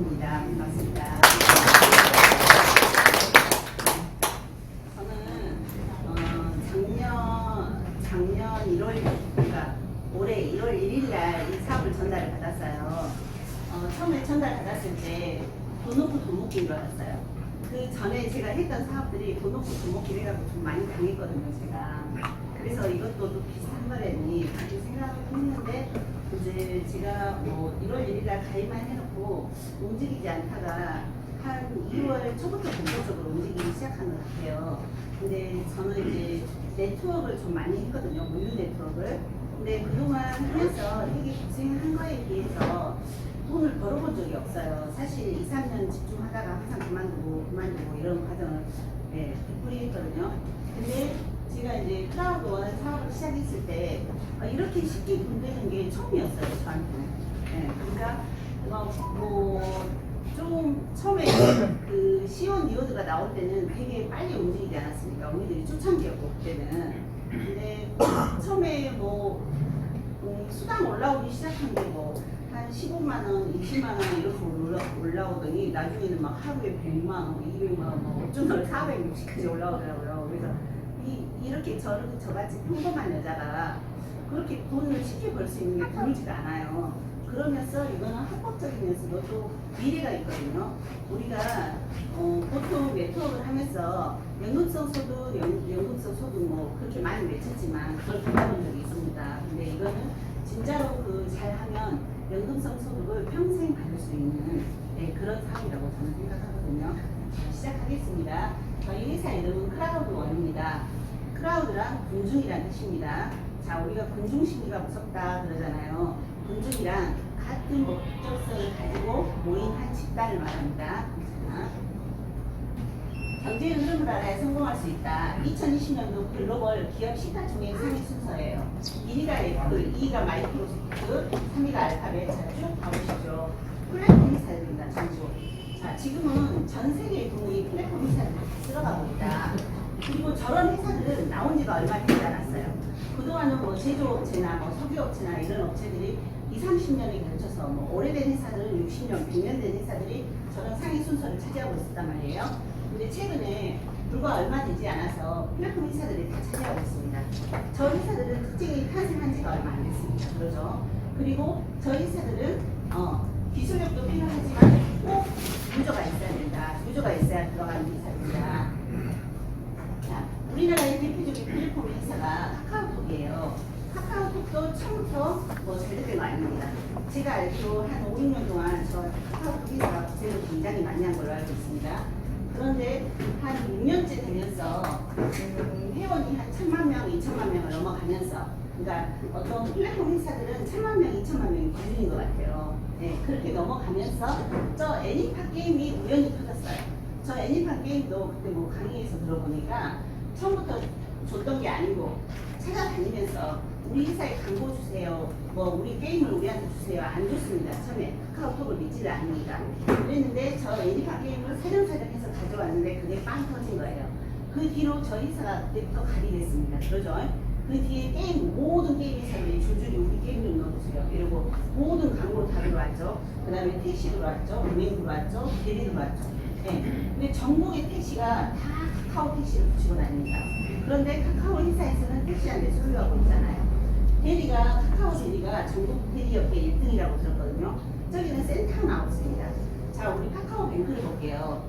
이은입니다. 반갑습니다. 저는 작년 1월, 그러니까 올해 1월 1일 날 이 사업을 전달을 받았어요. 처음에 전달 받았을 때 돈 놓고 돈 먹기인 줄 알았어요. 그 전에 제가 했던 사업들이 돈 놓고 돈 먹기 해가지고 좀 많이 당했거든요, 제가. 그래서 이것도 또 비슷한 거라니 그렇게 생각을 했는데, 이제 제가 뭐 1월 1일 날 가입만 해놓고 움직이지 않다가 한 2월 초부터 본격적으로 움직이기 시작한 것 같아요. 근데 저는 이제 네트워크를 좀 많이 했거든요, 무료 네트워크를. 근데 그동안 하면서 되게 고생한 거에 비해서 돈을 벌어본 적이 없어요. 사실 2, 3년 집중하다가 항상 그만두고 이런 과정을 되풀이했거든요. 근데 제가 이제 클라우드 원 사업을 시작했을 때 이렇게 쉽게 돈 되는 게 처음이었어요, 저한테는. 그러니까 좀 처음에 그 시온 니오드가 나올 때는 되게 빨리 움직이지 않았습니까? 우리들이 초창기였고 그때는. 근데 처음에 수당 올라오기 시작한 게 한 15만 원, 20만 원 이렇게 올라오더니 나중에는 막 하루에 100만 원, 200만 원, 어쩐 날 460까지 올라오더라고요. 그래서 이렇게 저같이 평범한 여자가 그렇게 돈을 쉽게 벌 수 있는 게 드물지가 않아요. 그러면서 이거는 합법적이면서도 또 미래가 있거든요. 우리가 보통 네트워크를 하면서 연금성 소득, 연금성 소득 그렇게 많이 외쳤지만 그걸 받아본 적이 있습니다. 근데 이거는 진짜로 잘하면 연금성 소득을 평생 받을 수 있는 그런 사업이라고 저는 생각하거든요. 시작하겠습니다. 저희 회사 이름은 클라우드 원입니다. 클라우드란 군중이라는 뜻입니다. 자, 우리가 군중심리가 무섭다 그러잖아요. 군중이란 같은 목적성을 가지고 모인 한 집단을 말합니다. 경제 흐름을 알아야 성공할 수 있다. 2020년도 글로벌 기업 시가총액 상위 순서예요. 1위가 애플, 2위가 마이크로소프트, 3위가 알파벳. 자, 쭉 가보시죠. 플랫폼 회사들입니다, 전부. 자, 지금은 전 세계의 돈이 플랫폼 회사들 들어가고 있다. 그리고 저런 회사들은 나온 지가 얼마 되지 않았어요. 그동안은 제조업체나 석유업체나 이런 업체들이 20, 30년에 걸쳐서 오래된 회사들은 60년, 100년 된 회사들이 저런 상위 순서를 차지하고 있었단 말이에요. 근데 최근에 불과 얼마 되지 않아서 플랫폼 회사들이 다 차지하고 있습니다. 저 회사들은 특징이 탄생한 지가 얼마 안 됐습니다. 그러죠. 그리고 저 회사들은 기술력도 필요하지만 꼭 유저가 있어야 된다. 유저가 있어야 들어가는 회사입니다. 자, 우리나라의 대표적인 플랫폼 회사가 카카오톡이에요. 카카오톡도 처음부터 잘 됐던 거 아닙니다. 제가 알기로 한 5, 6년 동안 저 카카오톡 회사가 고생을 굉장히 많이 한 걸로 알고 있습니다. 그런데 한 6년째 되면서 회원이 한 1000만 명, 2000만 명을 넘어가면서, 그러니까 어떤 플랫폼 회사들은 1000만 명, 2000만 명이 기준인 것 같아요. 그렇게 넘어가면서 저 애니파 게임이 우연히 터졌어요. 저 애니파 게임도 그때 강의에서 들어보니까 처음부터 줬던 게 아니고 찾아다니면서 우리 회사에 광고 주세요, 우리 게임을 우리한테 주세요. 안 줬습니다. 처음에 카카오톡을 믿지를 않으니까. 그랬는데 저 애니파 게임을 사정사정해서 가져왔는데 그게 빵 터진 거예요. 그 뒤로 저희 회사가 그때부터 가게 됐습니다. 그러죠? 그 뒤에 모든 게임 회사들이 줄줄이 우리 게임 좀 넣어주세요. 이러고 모든 광고로 다 들어왔죠. 그 다음에 택시 들어왔죠. 은행 들어왔죠. 대리 들어왔죠. 근데 전국의 택시가 다 카카오 택시를 붙이고 다닙니다. 그런데 카카오 회사에서는 택시한테 소유하고 있잖아요. 카카오 대리가 전국 대리업계 1등이라고 들었거든요. 저기는 센터 나왔습니다. 자, 우리 카카오 뱅크를 볼게요.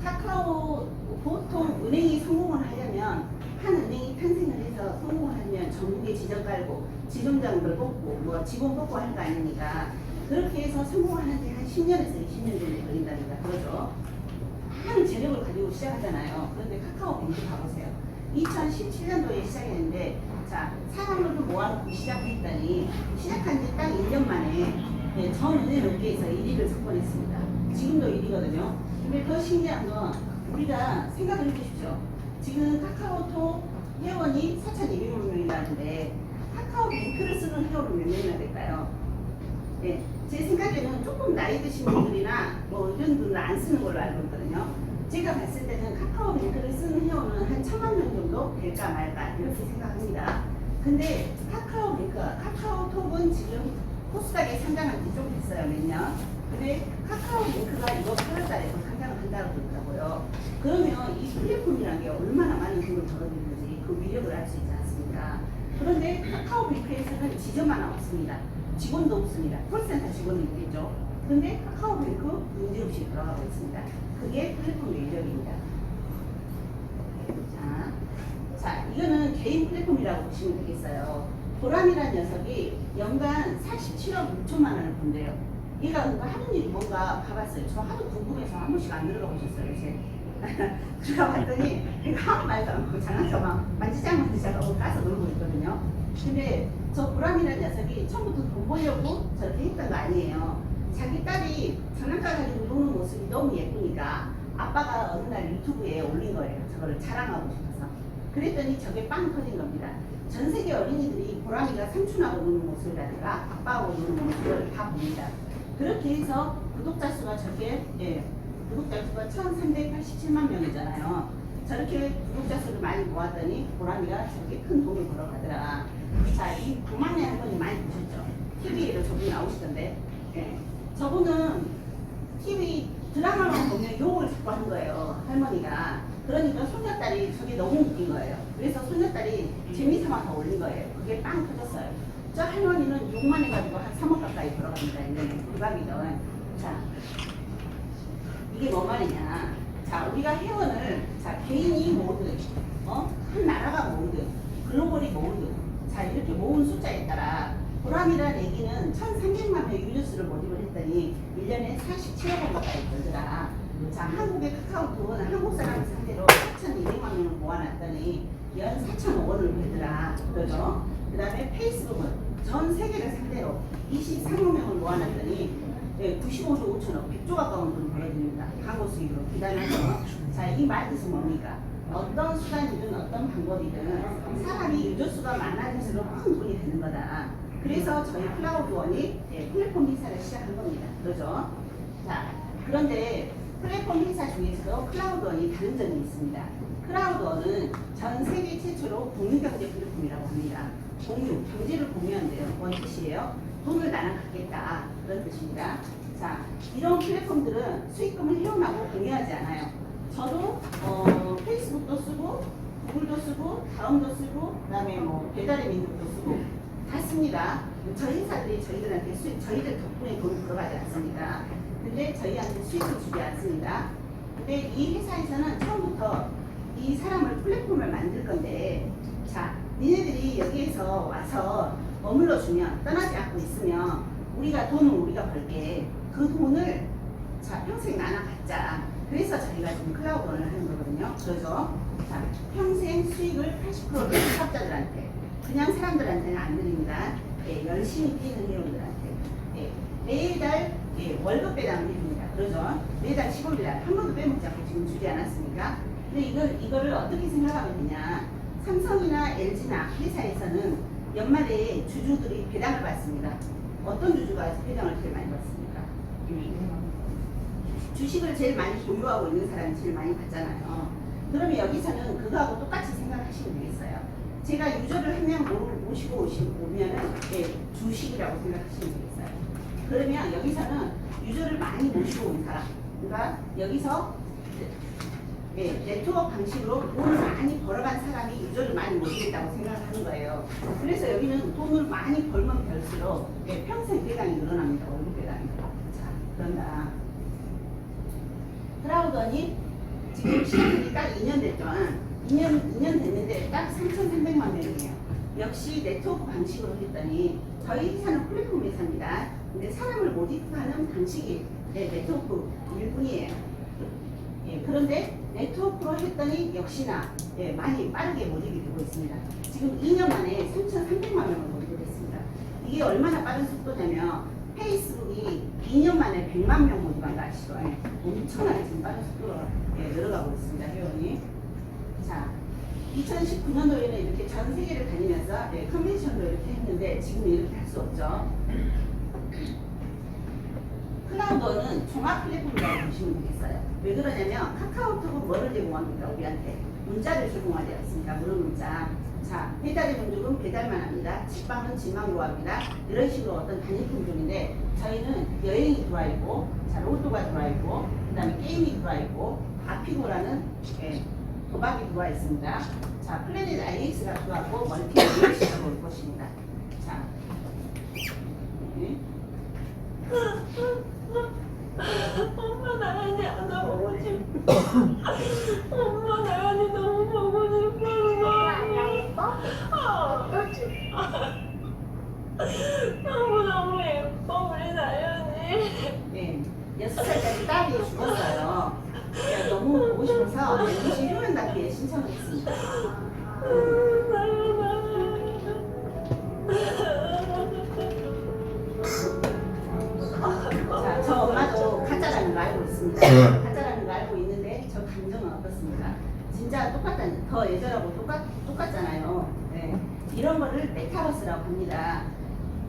카카오 보통 은행이 성공을 하려면, 한 은행이 탄생을 해서 성공을 하면 전국에 지점 깔고 지점장들 뽑고 직원 뽑고 할 거 아닙니까? 그렇게 해서 성공하는데 한 10년에서 20년 정도 걸린다니까. 그러죠? 한 재력을 가지고 시작하잖아요. 그런데 카카오 뱅크 가보세요. 2017년도에 시작했는데, 자, 사람을 좀 모아놓고 시작했더니 시작한 지 딱 1년 만에 전 은행 업계에서 1위를 석권했습니다. 지금도 1위거든요. 근데 더 신기한 건 우리가 생각을 해보십시오. 지금 카카오톡 회원이 4,200만 명이라는데 카카오뱅크를 쓰는 회원은 몇 명이나 될까요? 제 생각에는 조금 나이 드신 분들이나 이런 분들은 안 쓰는 걸로 알고 있거든요. 제가 봤을 때는 카카오뱅크를 쓰는 회원은 한 1000만 명 정도 될까 말까 이렇게 생각합니다. 근데 카카오톡은 지금 코스닥에 상장한 지 좀 됐어요, 몇 년. 근데 카카오뱅크가 얼마나 많은 돈을 벌어들이는지 그 위력을 알 수 있지 않습니까? 그런데 카카오뱅크에서는 지점만 없습니다. 직원도 없습니다. 콜센터 직원이 있겠죠. 근데 카카오뱅크 문제없이 돌아가고 있습니다. 그게 플랫폼의 위력입니다. 자, 이거는 개인 플랫폼이라고 보시면 되겠어요. 보람이라는 녀석이 연간 47억 6천만 원을 번대요. 얘가 하는 일이 뭔가 봐봤어요. 저 하도 궁금해서 한 번씩 안 들어가 보셨어요, 요새. 들어가 봤더니 얘가 아무 말도 안 하고 장난쳐 막 만지작만지작하고 가서 놀고 있거든요. 근데 저 보람이라는 녀석이 처음부터 돈 벌려고 저렇게 했던 거 아니에요. 자기 딸이 장난감 가지고 노는 모습이 너무 예쁘니까 아빠가 어느 날 유튜브에 올린 거예요. 저거를 자랑하고 싶어서. 그랬더니 저게 빵 터진 겁니다. 전 세계 어린이들이 보람이가 삼촌하고 노는 모습이라든가 아빠하고 노는 모습을 다 봅니다. 그렇게 해서 구독자 수가 저게 구독자 수가 1387만 명이잖아요. 저렇게 구독자 수를 많이 모았더니 보람이가 저렇게 큰 돈을 벌어가더라. 자, 이 구만의 할머니 많이 보셨죠? TV에도 저분이 나오시던데. 저분은 TV 드라마만 보면 욕을 자꾸 한 거예요, 할머니가. 그러니까 손녀딸이 저게 너무 웃긴 거예요. 그래서 손녀딸이 재미삼아서 올린 거예요. 그게 빵 터졌어요. 저 할머니는 욕만 해가지고 한 3억 가까이 벌어갑니다. 이제 불가이든. 자, 이게 뭔 말이냐. 자, 우리가 회원을, 자, 개인이 모으든, 한 나라가 모으든, 글로벌이 모으든, 자, 이렇게 모은 숫자에 따라 보람이라는 애기는 1300만 명 유저수를 모집을 했더니 1년에 47억 원 가까이 벌더라. 자, 한국의 카카오톡은 한국 사람을 상대로 4,200만 명을 모아놨더니 연 4,000억 원을 벌더라. 그러죠? 그 다음에 페이스북은 전 세계를 상대로 23억 명을 모아놨더니 95조 5천억, 100조 가까운 돈을 벌어들입니다. 광고 수익으로. 기다려서. 자, 이 말뜻은 뭡니까? 어떤 수단이든 어떤 방법이든 사람이 유저수가 많아질수록 큰 돈이 되는 거다. 그래서 저희 클라우드원이 플랫폼 행사를 시작한 겁니다. 그러죠? 자, 그런데 플랫폼 행사 중에서도 클라우드원이 다른 점이 있습니다. 클라우드원은 전 세계 최초로 공유경제 플랫폼이라고 합니다. 공유, 경제를 공유한대요. 뭔 뜻이에요? 돈을 나눠 갖겠다. 그런 뜻입니다. 자, 이런 플랫폼들은 수익금을 회원하고 공유하지 않아요. 저도 페이스북도 쓰고, 구글도 쓰고, 다음도 쓰고, 그 다음에 뭐 배달의 민족도 쓰고, 다 씁니다. 저희 회사들이 저희들한테 저희들 덕분에 돈을 벌어가지 않습니까? 근데 저희한테 수익을 주지 않습니다. 근데 이 회사에서는 처음부터 이 사람을 플랫폼을 만들 건데, 자, 니네들이 여기에서 와서 머물러 주면, 떠나지 않고 있으면 우리가 돈은 우리가 벌게, 그 돈을 자 평생 나눠 갖자. 그래서 저희가 지금 클라우드원을 하는 거거든요. 그래서 자, 평생 수익을 80%를 사업자들한테, 그냥 사람들한테는 안 드립니다. 열심히 뛰는 회원들한테 매달 월급 배당을 해줍니다. 그러죠? 매달 15일날 한 번도 빼먹지 않고 지금 주지 않았습니까? 근데 이거를 어떻게 생각하면 되냐? 삼성이나 LG나 회사에서는 연말에 주주들이 배당을 받습니다. 어떤 주주가 배당을 제일 많이 받습니까? 주식을 제일 많이 보유하고 있는 사람이 제일 많이 받잖아요. 그러면 여기서는 그거하고 똑같이 생각하시면 되겠어요. 제가 유저를 한 명 모시고 오면은 주식이라고 생각하시면 되겠어요. 그러면 여기서는 유저를 많이 모시고 온 사람, 그러니까 여기서 네트워크 방식으로 돈을 많이 벌어간 사람이 유저를 많이 모시겠다고 생각을 하는 거예요. 그래서 여기는 돈을 많이 벌면 벌수록 평생 배당이 늘어납니다. 월급 배당이. 자, 그런다. 클라우드원이 지금 시작이 딱 2년 됐죠. 2년 됐는데 딱 3,300만 명이에요. 역시 네트워크 방식으로 했더니 저희 회사는 플랫폼 회사입니다. 근데 사람을 모집하는 방식이 네트워크 일뿐이에요. 그런데 네트워크로 했더니 역시나 많이 빠르게 모집이 되고 있습니다. 지금 2년 만에 3,300만 명을 모집했습니다. 이게 얼마나 빠른 속도냐면 페이스북이 2년 만에 100만 명 모집한 거 아시죠? 엄청나게 지금 빠른 속도로 늘어가고 있습니다. 회원이. 자, 2019년도에는 이렇게 전 세계를 다니면서 컨벤션도 이렇게 했는데 지금은 이렇게 할 수 없죠. 클라우드는 종합 플랫폼이라고 보시면 되겠어요. 왜 그러냐면 카카오톡은 뭐를 제공합니까? 우리한테 문자를 제공하지 않습니까? 무료 문자. 자, 배달의 민족은 배달만 합니다. 직방은 집만 구합니다. 이런 식으로 어떤 단일 품종인데 저희는 여행이 들어와 있고, 자, 로또가 들어와 있고, 그 다음에 게임이 들어와 있고, 아피고라는 도박이 들어와 있습니다. 자, 플래닛 IX가 들어왔고 멀티 IX가 올 것입니다. 자, 네. 엄마 나연이 안 보고 싶어. 엄마 나연이 너무 보고 싶어. 너무 예뻐 우리 나연이. 네, 6살짜리 딸이 죽었어요. 제가 너무 보고 싶어서 MC 휴면답게 신청을 했습니다. 자, 저 엄마도 가짜라는 걸 알고 있습니다. 가짜라는 걸 알고 있는데 저 감정은 어떻습니까? 진짜 똑같다는, 더 예전하고 똑같잖아요. 네. 이런 거를 메타버스라고 합니다.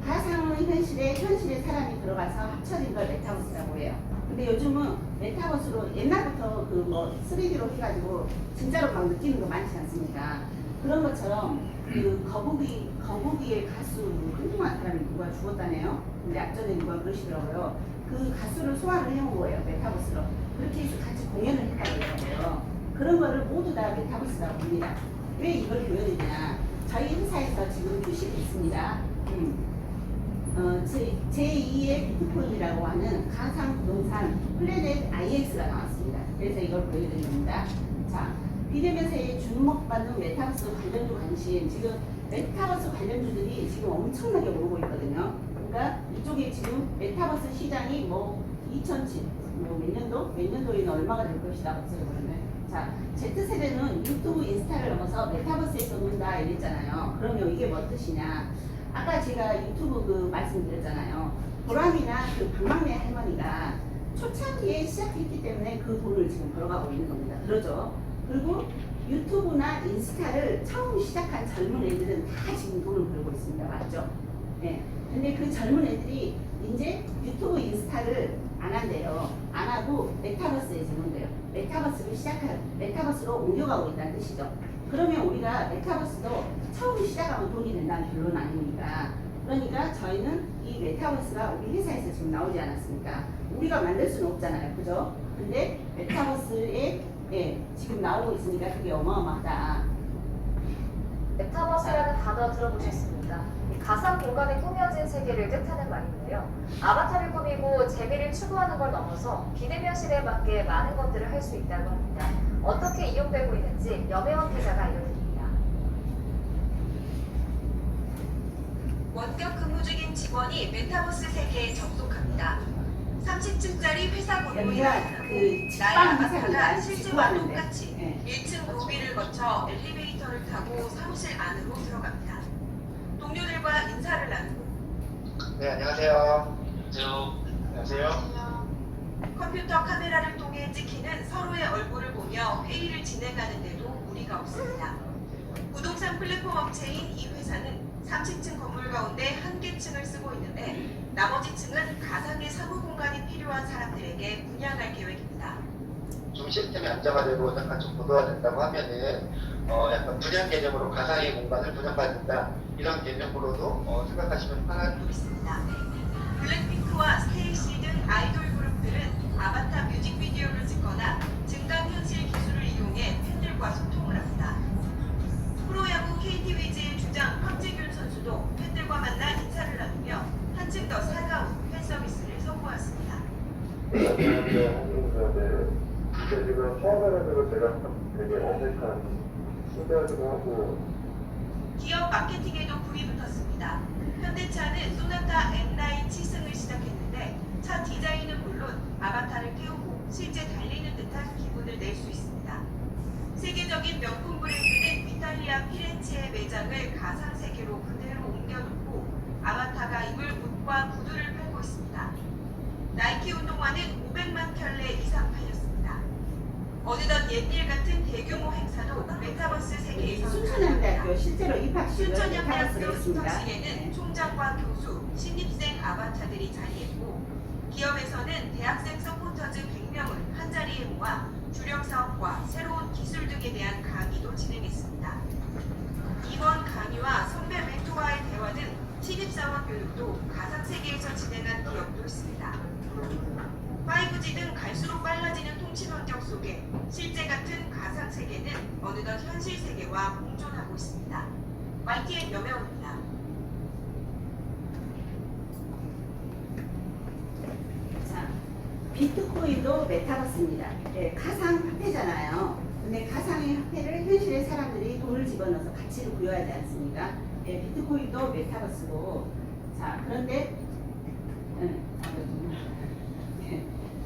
가상 현실에 사람이 들어가서 합쳐진 걸 메타버스라고 해요. 근데 요즘은 메타버스로 옛날부터 그 뭐 3D로 해가지고 진짜로 막 느끼는 거 많지 않습니까? 그런 것처럼 그 거북이의 가수 훌륭한 사람이 누가 죽었다네요. 근데 앞전에 누가 그러시더라고요. 그 가수를 소환을 해온 거예요, 메타버스로. 그렇게 해서 같이 공연을 했다고요. 그런 거를 모두 다 메타버스라고 합니다. 왜 이걸 보여드리냐? 저희 회사에서 지금 휴식이 있습니다. 제2의 비트코인이라고 하는 가상 부동산 플래닛 IX가 나왔습니다. 그래서 이걸 보여드리는 겁니다. 자, 비대면세에 주목받는 메타버스 관련주 관심, 지금 메타버스 관련주들이 지금 엄청나게 오르고 있거든요. 그러니까 이쪽에 지금 메타버스 시장이 뭐 2007, 몇 년도에는 얼마가 될 것이다. 어떻게 보면. 자, Z세대는 유튜브, 인스타를 넘어서 메타버스에서 논다 이랬잖아요. 그러면 이게 뭐 뜻이냐? 아까 제가 유튜브 그 말씀드렸잖아요. 보람이나 그 박막내 할머니가 초창기에 시작했기 때문에 그 돈을 지금 벌어가고 있는 겁니다. 그러죠? 그리고 유튜브나 인스타를 처음 시작한 젊은 애들은 다 지금 돈을 벌고 있습니다. 맞죠? 네. 근데 그 젊은 애들이 이제 유튜브, 인스타를 안 한대요. 안 하고 메타버스에 들어온대요. 메타버스로 옮겨가고 있다는 뜻이죠. 그러면 우리가 메타버스도 처음 시작하면 돈이 된다는 결론 아닙니까? 그러니까 저희는 이 메타버스가 우리 회사에서 지금 나오지 않았습니까? 우리가 만들 수는 없잖아요. 그죠? 근데 메타버스에 지금 나오고 있으니까 그게 어마어마하다. 메타버스라는 단어 들어보셨습니다. 가상 공간에 꾸며진 세계를 뜻하는 말인데요. 아바타를 꾸미고 재미를 추구하는 걸 넘어서 비대면 시대에 맞게 많은 것들을 할 수 있다고 합니다. 어떻게 이용되고 있는지 염혜원 기자가 알려드립니다. 원격 근무 중인 직원이 메타버스 세계에 접속합니다. 30층짜리 회사 건물이 여기가 나타나고 그 나의 직방 아바타가 회사입니다. 실제와 직구하는데. 똑같이 1층 로비를 거쳐 엘리베이터를 타고 사무실 안으로 들어갑니다. 동료들과 인사를 나누고 네, 안녕하세요. 안녕하세요. 컴퓨터 카메라를 통해 찍히는 서로의 얼굴을 보며 회의를 진행하는데도 무리가 없습니다. 부동산 플랫폼 업체인 이 회사는 30층 건물 가운데 한 개 층을 쓰고 있는데 나머지 층은 가상의 사무 공간이 필요한 사람들에게 분양할 계획입니다. 좀 시스템이 안정화되고 약간 좀 고도화된다고 하면은 약간 분양 개념으로 가상의 공간을 분양받는다 이런 개념으로도 생각하시면 편할 있습니다. 블랙핑크와 스테이시 등 아이돌 그룹들은 아바타 뮤직비디오를 찍거나 증강현실 기술을 이용해 팬들과 소통을 합니다. 프로야구 KT 위즈의 주장 황재균 선수도 팬들과 만나 인사를 나누며 한층 더 살가운 팬 서비스를 선보였습니다. 지금 처음에는 제가 되게 어색한 신기하기도 하고 기업 마케팅에도 불이 붙었습니다. 현대차는 소나타 M9 7승을 시작했는데 차 디자인은 물론 아바타를 태우고 실제 달리는 듯한 기분을 낼 수 있습니다. 세계적인 명품 브랜드는 이탈리아 피렌체의 매장을 가상 세계로 그대로 옮겨놓고 아바타가 입을 옷과 구두를 팔고 있습니다. 나이키 운동화는 500만 켤레 이상 팔렸습니다. 어느덧 옛일 같은 대규모 행사도 메타버스 세계에서 순천향대학교 실제로 입학식을 메타버스로 순천향대학교 했습니다. 입학식에는 총장과 교수, 신입생 아바타들이 자리했고 기업에서는 대학생 서포터즈 100명을 한자리에 모아 주력 사업과 새로운 기술 등에 대한 강의도 진행했습니다. 이번 강의와 선배 멘토와의 대화 등 신입사원 교육도 가상세계에서 진행한 기업도 있습니다. 5G 등 갈수록 빨라지는 훔친 환경 속에 실제 같은 가상 세계는 어느덧 현실 세계와 공존하고 있습니다. YTN 여명입니다. 자, 비트코인도 메타버스입니다. 네, 가상 화폐잖아요. 근데 가상의 화폐를 현실의 사람들이 돈을 집어넣어서 가치를 부여하지 않습니까? 네, 비트코인도 메타버스고, 자, 그런데 네,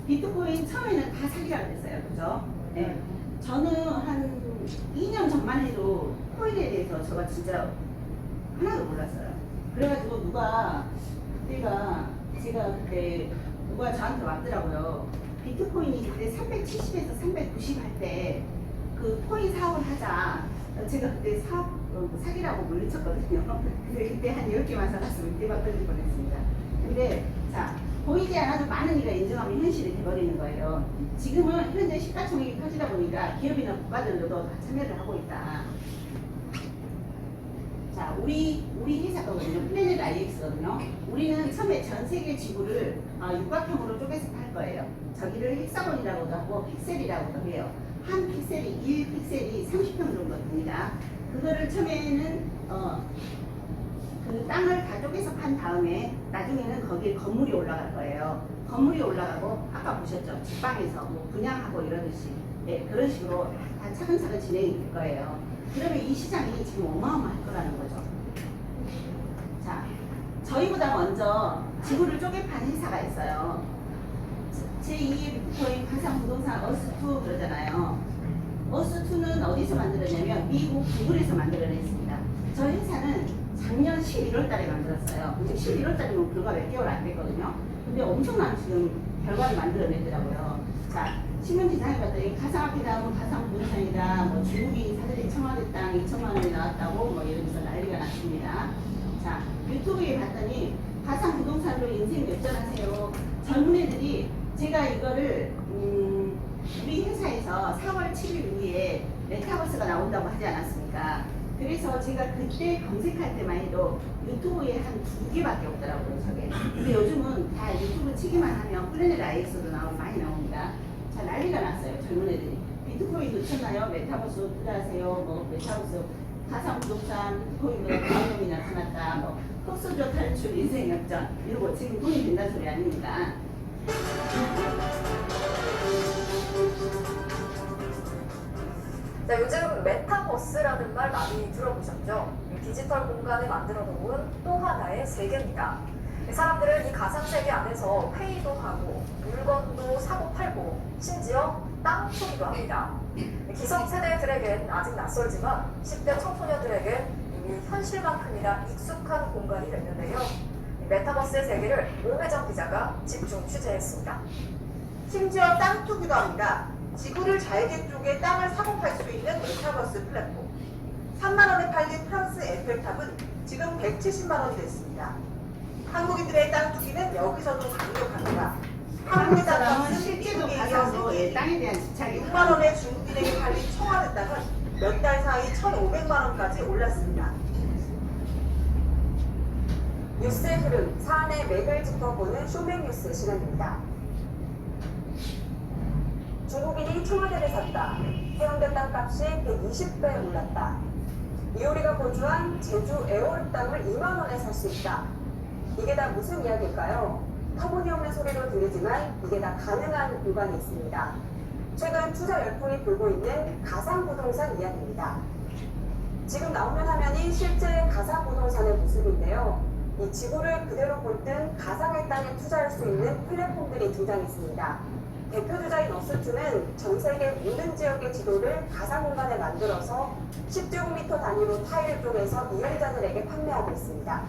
비트코인 처음에는 다 사기라 그랬어요, 그죠? 네, 저는 한 2년 전만 해도 코인에 대해서 제가 진짜 하나도 몰랐어요. 그래가지고 제가 그때 누가 저한테 왔더라고요. 비트코인이 그때 370에서 390 할 때 그 코인 사업을 하자. 제가 그때 사기라고 물리쳤거든요. 근데 그때 한 10개만 사갔으면 대박 떨릴 뻔했습니다. 근데 자, 보이지 않아도 많은 이가 인정하면 현실이 돼버리는 거예요. 지금은 현재 시가총액이 터지다 보니까 기업이나 국가들도 다 참여를 하고 있다. 자, 우리 회사거든요. 플래닛 IX거든요. 우리는 처음에 전 세계 지구를 육각형으로 쪼개서 팔 거예요. 저기를 헥사곤이라고도 하고 픽셀이라고도 해요. 한 픽셀이 1픽셀이 30평 정도 됩니다. 그거를 처음에는 그 땅을 다 쪼개서 판 다음에 나중에는 거기에 건물이 올라갈 거예요. 건물이 올라가고 아까 보셨죠? 직방에서 뭐 분양하고 이러듯이 네, 그런 식으로 다 차근차근 진행이 될 거예요. 그러면 이 시장이 지금 어마어마할 거라는 거죠. 자, 저희보다 먼저 지구를 쪼개판 회사가 있어요. 제2의 비트코인 가상 부동산 어스2 그러잖아요. 어스2는 어디서 만들었냐면 미국 구글에서 만들어냈습니다. 저 회사는 작년 11월 달에 만들었어요. 근데 11월 달이면 불과 몇 개월 안 됐거든요. 근데 엄청난 지금 결과를 만들어내더라고요. 자, 신문지상에 봤더니 가상화폐다, 뭐 가상부동산이다, 뭐 중국인 사들이 청와대 땅 2천만 원이 나왔다고 뭐 이러면서 난리가 났습니다. 자, 유튜브에 봤더니 가상부동산으로 인생 역전하세요. 젊은 애들이 제가 이거를 우리 회사에서 4월 7일 이후에 메타버스가 나온다고 하지 않았습니까? 그래서 제가 그때 검색할 때만 해도 유튜브에 한 2개밖에 없더라고요, 저게. 근데 요즘은 다 유튜브 치기만 하면 플래닛 IX도 많이 나옵니다. 자, 난리가 났어요, 젊은 애들이. 비트코인 놓쳤나요? 메타버스 투자하세요. 뭐, 메타버스 가상부동산, 비트코인보다 가격이 나타났다. 뭐, 흑수저 탈출, 인생 역전. 이러고 지금 돈이 된다는 소리 아닙니까? 자, 요즘 메타버스라는 말 많이 들어보셨죠? 디지털 공간을 만들어 놓은 또 하나의 세계입니다. 사람들은 이 가상세계 안에서 회의도 하고 물건도 사고 팔고 심지어 땅 투기도 합니다. 기성세대들에겐 아직 낯설지만 10대 청소년들에겐 이미 현실만큼이나 익숙한 공간이 됐는데요. 메타버스의 세계를 오혜정 기자가 집중 취재했습니다. 심지어 땅 투기도 합니다. 지구를 잘게 쪼개 땅을 사고 팔 수 있는 메타버스 플랫폼. 3만 원에 팔린 프랑스 에펠탑은 지금 170만 원이 됐습니다. 한국인들의 땅 투기는 여기서도 강력합니다. 한국의 땅값은 실제로 가상으로 땅에 대한 집착이 6만 원에 중국인에게 팔린 청와대 땅은 몇 달 사이 1,500만 원까지 올랐습니다. 뉴스의 흐름, 사안의 맥을 짚어보는 쇼백뉴스 시간입니다. 중국인이 청와대를 샀다. 해운대 땅값이 120배 올랐다. 이효리가 거주한 제주 애월 땅을 2만 원에 살 수 있다. 이게 다 무슨 이야기일까요? 터무니없는 소리로 들리지만 이게 다 가능한 구간이 있습니다. 최근 투자 열풍이 불고 있는 가상부동산 이야기입니다. 지금 나오는 화면이 실제 가상부동산의 모습인데요. 이 지구를 그대로 볼 듯 가상의 땅에 투자할 수 있는 플랫폼들이 등장했습니다. 대표 주자인 어스2는 전 세계 모든 지역의 지도를 가상 공간에 만들어서 10제곱미터 단위로 타일을 쪼개서 이용자들에게 판매하고 있습니다.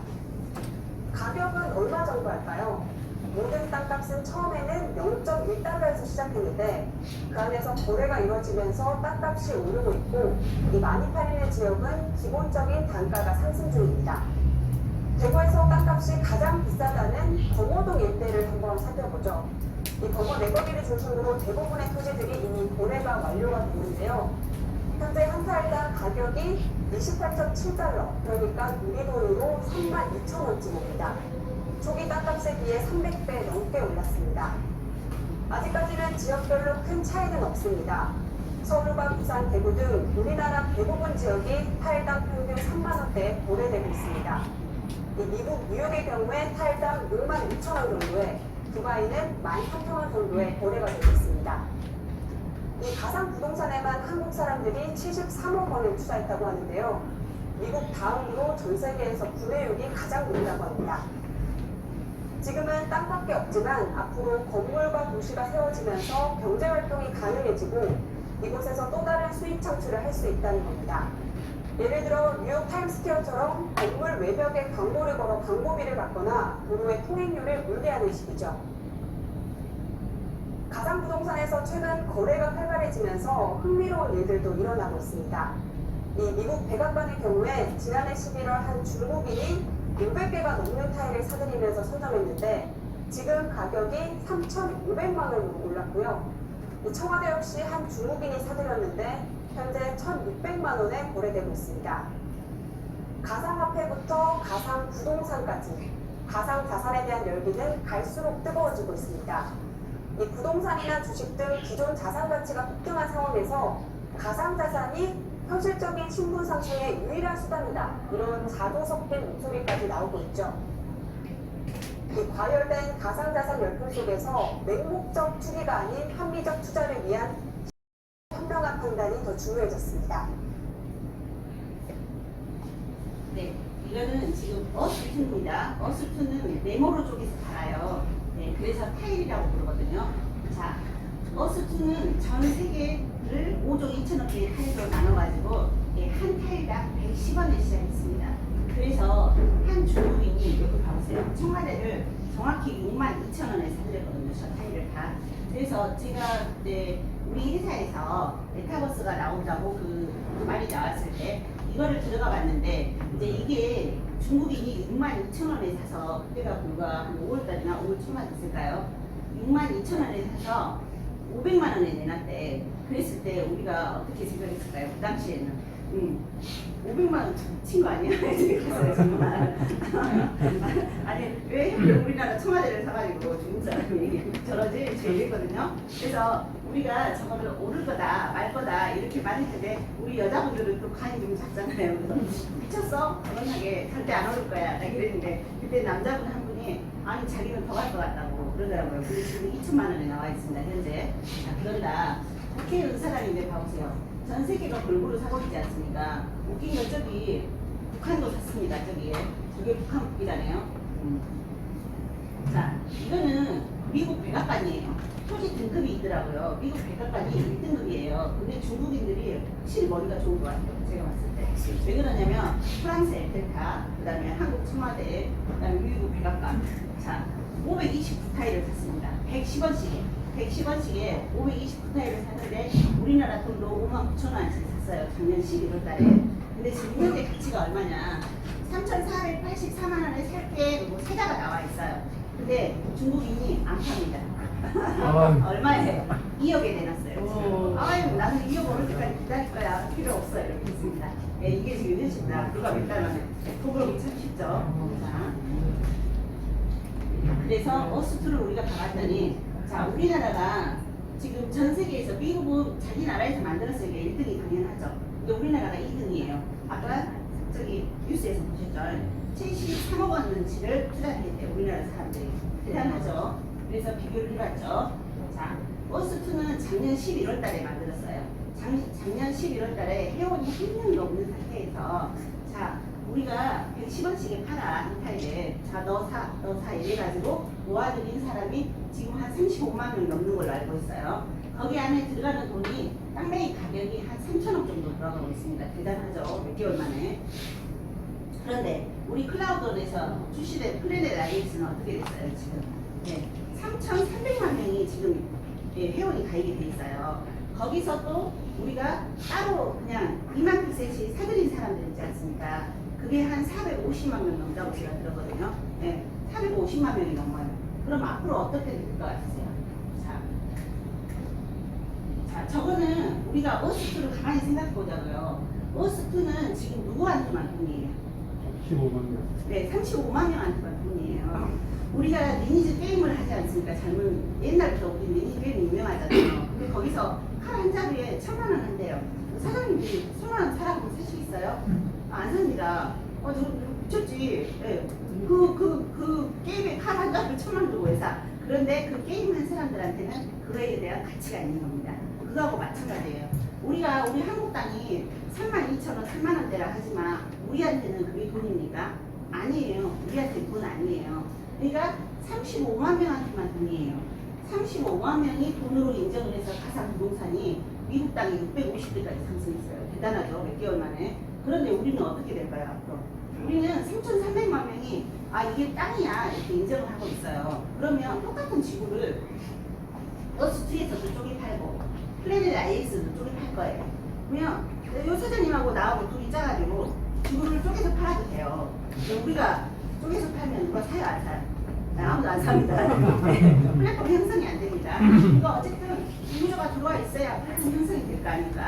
가격은 얼마 정도 할까요? 모든 땅값은 처음에는 0.1달러에서 시작했는데 그 안에서 거래가 이루어지면서 땅값이 오르고 있고 이 많이 팔리는 지역은 기본적인 단가가 상승 중입니다. 대구에서 땅값이 가장 비싸다는 범어동 일대를 한번 살펴보죠. 이 범어 내거리를 중심으로 대부분의 토지들이 이미 거래가 완료가 됐는데요. 현재 한 살당 가격이 28.7달러, 그러니까 우리 돈으로 32,000원쯤입니다. 초기 땅값에 비해 300배 넘게 올랐습니다. 아직까지는 지역별로 큰 차이는 없습니다. 서울과 부산, 대구 등 우리나라 대부분 지역이 타일당 평균 3만 원대에 거래되고 있습니다. 미국 뉴욕의 경우에 타일당 6만 6천 원 정도에, 두바이는 13,000원 정도에 거래가 되고 있습니다. 이 가상 부동산에만 한국 사람들이 73억 원을 투자했다고 하는데요. 미국 다음으로 전 세계에서 분해율이 가장 높다고 합니다. 지금은 땅밖에 없지만 앞으로 건물과 도시가 세워지면서 경제활동이 가능해지고 이곳에서 또 다른 수익 창출을 할 수 있다는 겁니다. 예를 들어 뉴욕 타임스퀘어처럼 건물 외벽에 광고를 걸어 광고비를 받거나 도로의 통행료를 물게 하는 식이죠. 가상부동산에서 최근 거래가 활발해지면서 흥미로운 일들도 일어나고 있습니다. 이 미국 백악관의 경우에 지난해 11월 한 중국인이 500개가 넘는 타일을 사들이면서 선점했는데 지금 가격이 3,500만 원으로 올랐고요. 청와대 역시 한 중국인이 사들였는데 현재 1,600만 원에 거래되고 있습니다. 가상화폐부터 가상부동산까지 가상자산에 대한 열기는 갈수록 뜨거워지고 있습니다. 이 부동산이나 주식 등 기존 자산 가치가 폭등한 상황에서 가상자산이 현실적인 신분 상승의 유일한 수단이다. 이런 자도 섞인 목소리까지 나오고 있죠. 이 과열된 가상자산 열풍 속에서 맹목적 투기가 아닌 합리적 투자를 위한 현명한 판단이 더 중요해졌습니다. 네, 이거는 지금 어스투입니다. 어스투는 네모로 쪼개서 팔아요. 네, 그래서 타일이라고 부르거든요. 자, 어스투는 전 세계를 5조 2천억 개의 타일로 나눠가지고 한 타일당 110원에 시작했습니다. 그래서 한 중국인이 여기 봐보세요. 청와대를 정확히 62,000원에 사드렸거든요. 저 타일을 다. 그래서 제가 우리 회사에서 메타버스가 나온다고 그 말이 나왔을 때 이거를 들어가 봤는데 이제 이게 중국인이 62,000원에 사서 그때가 불과 한 5월달이나 5월 초만 됐을까요? 62,000원에 사서 500만 원에 내놨대. 그랬을 때 우리가 어떻게 생각했을까요? 그 당시에는 500만 원 미친 거 아니야? 그랬어요 정말. 아니 왜 우리나라 청와대를 사가지고 중국 사람이 저러지? 저 이랬거든요. 그래서 우리가 저거를 오를 거다 말 거다 이렇게 말했는데 우리 여자분들은 또 간이 좀 작잖아요. 그래서 미쳤어? 결혼하게 절대 안 오를 거야. 나 그랬는데 그때 남자분 한 분이 아니 자기는 더 갈 것 같다고 그러더라고요. 근데 지금 2천만 원에 나와 있습니다 현재. 그런다. 국회의원 사람인데 봐보세요. 전 세계가 골고루 사고 있지 않습니까? 웃긴 건 저기 북한도 샀습니다. 저기 저게 북한 국기잖아요. 자, 이거는 미국 백악관이에요. 토지 등급이 있더라고요. 미국 백악관이 1등급이에요. 근데 중국인들이 확실히 머리가 좋은 것 같아요. 제가 봤을 때. 왜 그러냐면 프랑스 에펠탑, 그 다음에 한국 청와대, 그 다음에 미국 백악관. 자, 529타일을 샀습니다. 110원씩에. 110원씩에 529타일을 샀는데 우리나라 돈으로 59,000원씩 샀어요. 작년 11월 달에. 근데 지금 현재 가치가 얼마냐? 3,484만 원에 살게 뭐 세자가 나와 있어요. 근데 중국인이 안 팝니다. 얼마에? 2억에 내놨어요. 아유, 나는 2억 오를 때까지 기다릴 거야. 필요 없어요. 이렇게 했습니다. 네, 이게 지금 현실입니다. 누가 몇 달 만에. 보기 참 쉽죠. 자, 그래서 어스투를 우리가 봐봤더니 자, 우리나라가 지금 전 세계에서 미국은 자기 나라에서 만들었으니까 1등이 당연하죠. 근데 우리나라가 2등이에요. 아까 저기 뉴스에서 보셨죠? 73억 원어치를 투자했대요. 우리나라 사람들이. 대단하죠. 그래서 비교를 해봤죠. 자, 어스투는 작년 11월 달에 만들었어요. 작년 11월 달에 회원이 한 명도 없는 상태에서 자, 우리가 110원씩에 팔아 한 타일에 자, 너 사 이래가지고 모아들인 사람이 지금 한 35만 명 넘는 걸로 알고 있어요. 거기 안에 들어가는 돈이 땅매입 가격이 한 3천억 정도 들어가고 있습니다. 대단하죠. 몇 개월 만에. 그런데 우리 클라우드에서 출시된 플래닛 IX는 어떻게 됐어요 지금? 네, 3,300만 명이 지금 회원이 가입이 돼 있어요. 거기서 또 우리가 따로 그냥 2만 피셋이 사들인 사람들 있지 않습니까? 그게 한 450만 명 넘다고 제가 들었거든요. 네, 450만 명이 넘어요. 그럼 앞으로 어떻게 될 것 같으세요? 자, 저거는 우리가 어스투를 가만히 생각해 보자고요. 어스투는 지금 누구한테만 돈이에요? 35만 명. 네, 35만 명한테만 돈이에요. 우리가 리니지 게임을 하지 않습니까? 옛날부터 우리 리니지 게임 유명하잖아요. 근데 거기서 칼 한 자루에 1,000만 원 한대요. 사장님들이 1,000만 원 사라고 살 수 있어요? 안 삽니다. 저 미쳤지. 예. 그 게임에 칼 한 자루에 1,000만 원 주고 왜 사? 그런데 그 게임 한 사람들한테는 그거에 대한 가치가 있는 겁니다. 그거하고 마찬가지예요. 우리 한국 땅이 32,000원, 3만 원대라 하지만 우리한테는 그게 돈입니까? 아니에요. 우리한테 돈 아니에요. 그러니까 35만 명한테만 돈이에요. 35만 명이 돈으로 인정을 해서 가상 부동산이 미국 땅이 650대까지 상승했어요. 대단하죠. 몇 개월 만에. 그런데 우리는 어떻게 될까요? 앞으로? 우리는 3,300만 명이 이게 땅이야 이렇게 인정을 하고 있어요. 그러면 똑같은 지구를 어스트리에서도 쪼개 팔고 플래닛 IX도 쪼개 팔 거예요. 그러면 요 사장님하고 나하고 둘이 짜가지고 지구를 쪼개서 팔아도 돼요. 우리가 쪼개서 팔면 누가 사요? 안 사요? 아무도 안 삽니다. 플랫폼 형성이 안 됩니다. 이거 어쨌든 유저가 들어와 있어야 플랫폼 형성이 될 거 아닙니까?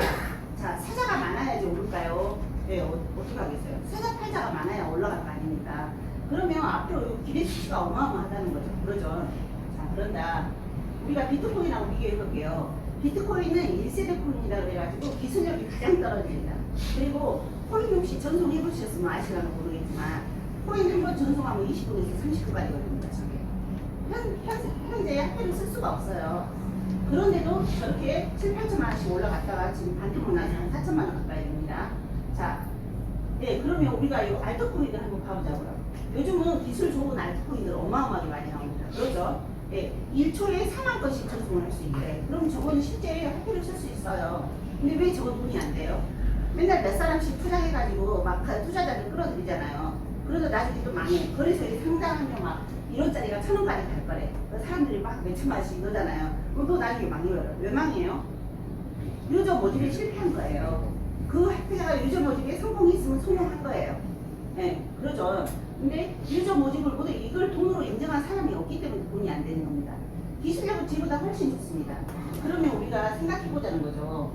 자, 사자가 많아야지 오를까요? 네, 어떻게 하겠어요? 사자 팔자가 많아야 올라갈 거 아닙니까? 그러면 앞으로 기대 수치가 어마어마하다는 거죠. 그러죠. 자, 그런다. 우리가 비트코인하고 비교해 볼게요. 비트코인은 1세대 코인이라고 그래가지고 기술력이 가장 떨어집니다. 그리고 코인 혹시 전송해 보셨으면 아시려나 모르겠지만 코인 한 번 전송하면 20분에서 30분까지 걸립니다. 저게. 현재 화폐를 쓸 수가 없어요. 그런데도 저렇게 7, 8천만 원씩 올라갔다가 지금 반토막 나서 한 4천만 원 가까이 됩니다. 자, 네, 그러면 우리가 이 알트코인을 한번 봐보자고요. 요즘은 기술 좋은 알트코인들 어마어마하게 많이 나옵니다. 그렇죠? 예, 1초에 4만 건씩 전송을 할 수 있대. 그럼 저거는 실제 화폐를 쓸 수 있어요. 근데 왜 저거 돈이 안 돼요? 맨날 몇 사람씩 투자해가지고 막 투자자들 끌어들이잖아요. 그러다 나중에 또 망해. 거래소에 상당하면 막 1원짜리가 1,000원까지 갈 거래. 사람들이 막 몇천만 원씩 이러잖아요. 그럼 또 나중에 망해요. 왜 망해요? 유저 모집에 실패한 거예요. 그 화폐가 유저 모집에 성공했으면 성공한 거예요. 네, 그러죠. 근데 유저 모집을 못해 이걸 돈으로 인정한 사람이 없기 때문에 돈이 안 되는 겁니다. 기술력은 지보다 훨씬 좋습니다. 그러면 우리가 생각해보자는 거죠.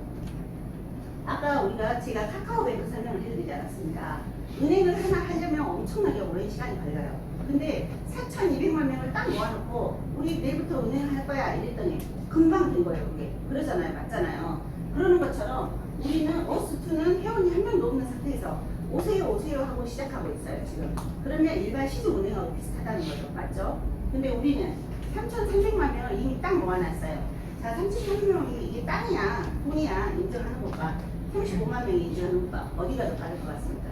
아까 제가 카카오뱅크 설명을 해드리지 않았습니까? 은행을 하나 하려면 엄청나게 오랜 시간이 걸려요. 근데 4,200만 명을 딱 모아놓고 우리 내일부터 은행을 할 거야 이랬더니 금방 된 거예요. 그게. 그러잖아요. 맞잖아요. 그러는 것처럼 우리는 어스2는 회원이 한 명도 없는 상태에서 오세요 하고 시작하고 있어요. 지금. 그러면 일반 시중은행하고 비슷하다는 거죠. 맞죠? 근데 우리는 3,300만 명을 이미 딱 모아놨어요. 자, 3,300명이 이게 땅이야 돈이야 인정하는 것과 35만 명이 인정하는 것과 어디가 더 빠를 것 같습니까?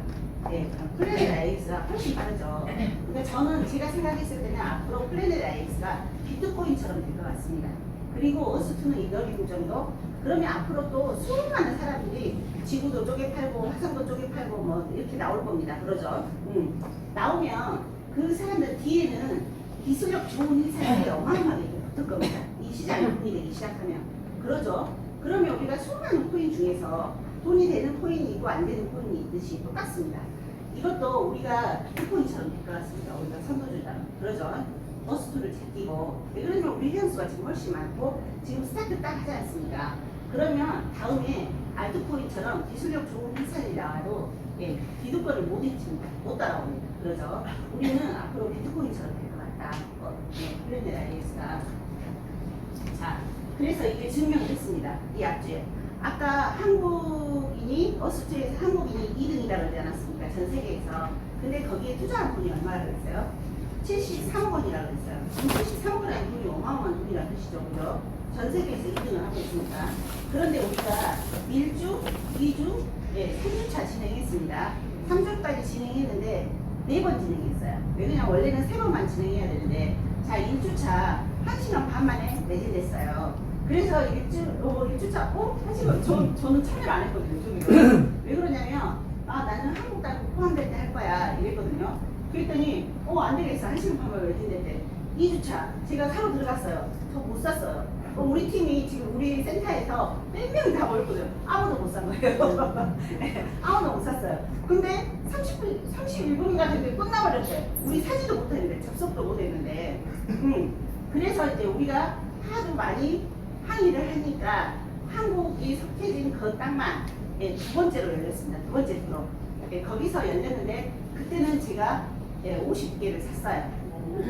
네, 플래닛 IX가 훨씬 빠르죠. 그러니까 저는 제가 생각했을 때는 앞으로 플래닛 IX가 비트코인처럼 될 것 같습니다. 그리고 어스2는 이더리움 정도? 그러면 앞으로 또 수많은 사람들이 지구도 쪼개 팔고 화성도 쪼개 팔고 뭐 이렇게 나올 겁니다. 그러죠? 나오면 그 사람들 뒤에는 기술력 좋은 회사들이 어마어마하게 붙을 겁니다. 이 시장이 돈이 되기 시작하면. 그러죠? 그러면 우리가 수많은 코인 중에서 돈이 되는 코인이 있고 안 되는 코인이 있듯이 똑같습니다. 이것도 우리가 비트코인처럼 될 것 같습니다. 우리가 선도주자는. 그러죠? 어스2를 제끼고. 왜 그러냐면 우리 회원수가 지금 훨씬 많고 지금 스타트 딱 하지 않습니까? 그러면 다음에 알트코인처럼 기술력 좋은 회사들이 나와도 비트코인을 못 인칩니다. 못 따라옵니다. 그러죠? 우리는 앞으로 비트코인처럼 될 것 같다. 플래닛 IX가. 자, 그래서 이게 증명됐습니다. 이 앞주에. 아까 한국인이 어스2에서 한국인이 2등이라고 그러지 않았습니까? 전 세계에서. 근데 거기에 투자한 돈이 얼마라고 했어요? 73억 원이라고 했어요. 73억 원이라는 돈이 어마어마한 돈이라는 뜻이죠. 그죠? 전 세계에서 2등을 하고 있으니까. 그런데 우리가 1주, 2주, 3주차 진행했습니다. 3주까지 진행했는데 4번 진행했어요. 왜냐면 원래는 3번만 진행해야 되는데 자 1주차 1시간 반 만에 매진됐어요. 그래서 1주차 1시간 저는 참여를 안 했거든요. 왜 그러냐면 나는 한국 땅 포함될 때 할 거야 이랬거든요. 그랬더니 안 되겠어. 1시간 반 만에 매진됐대. 2주차 제가 사러 들어갔어요. 저 못 샀어요. 우리 팀이 지금 우리 센터에서 몇 명이 다 모였거든요. 아무도 못 산 거예요. 아무도 못 샀어요. 근데 31분인가 됐는데 끝나버렸어요. 우리 사지도 못했는데 접속도 못했는데. 그래서 이제 우리가 하도 많이 항의를 하니까 한국이 속해진 그 땅만 두 번째로 열렸습니다. 두 번째 프로. 예, 거기서 열렸는데 그때는 제가 50개를 샀어요.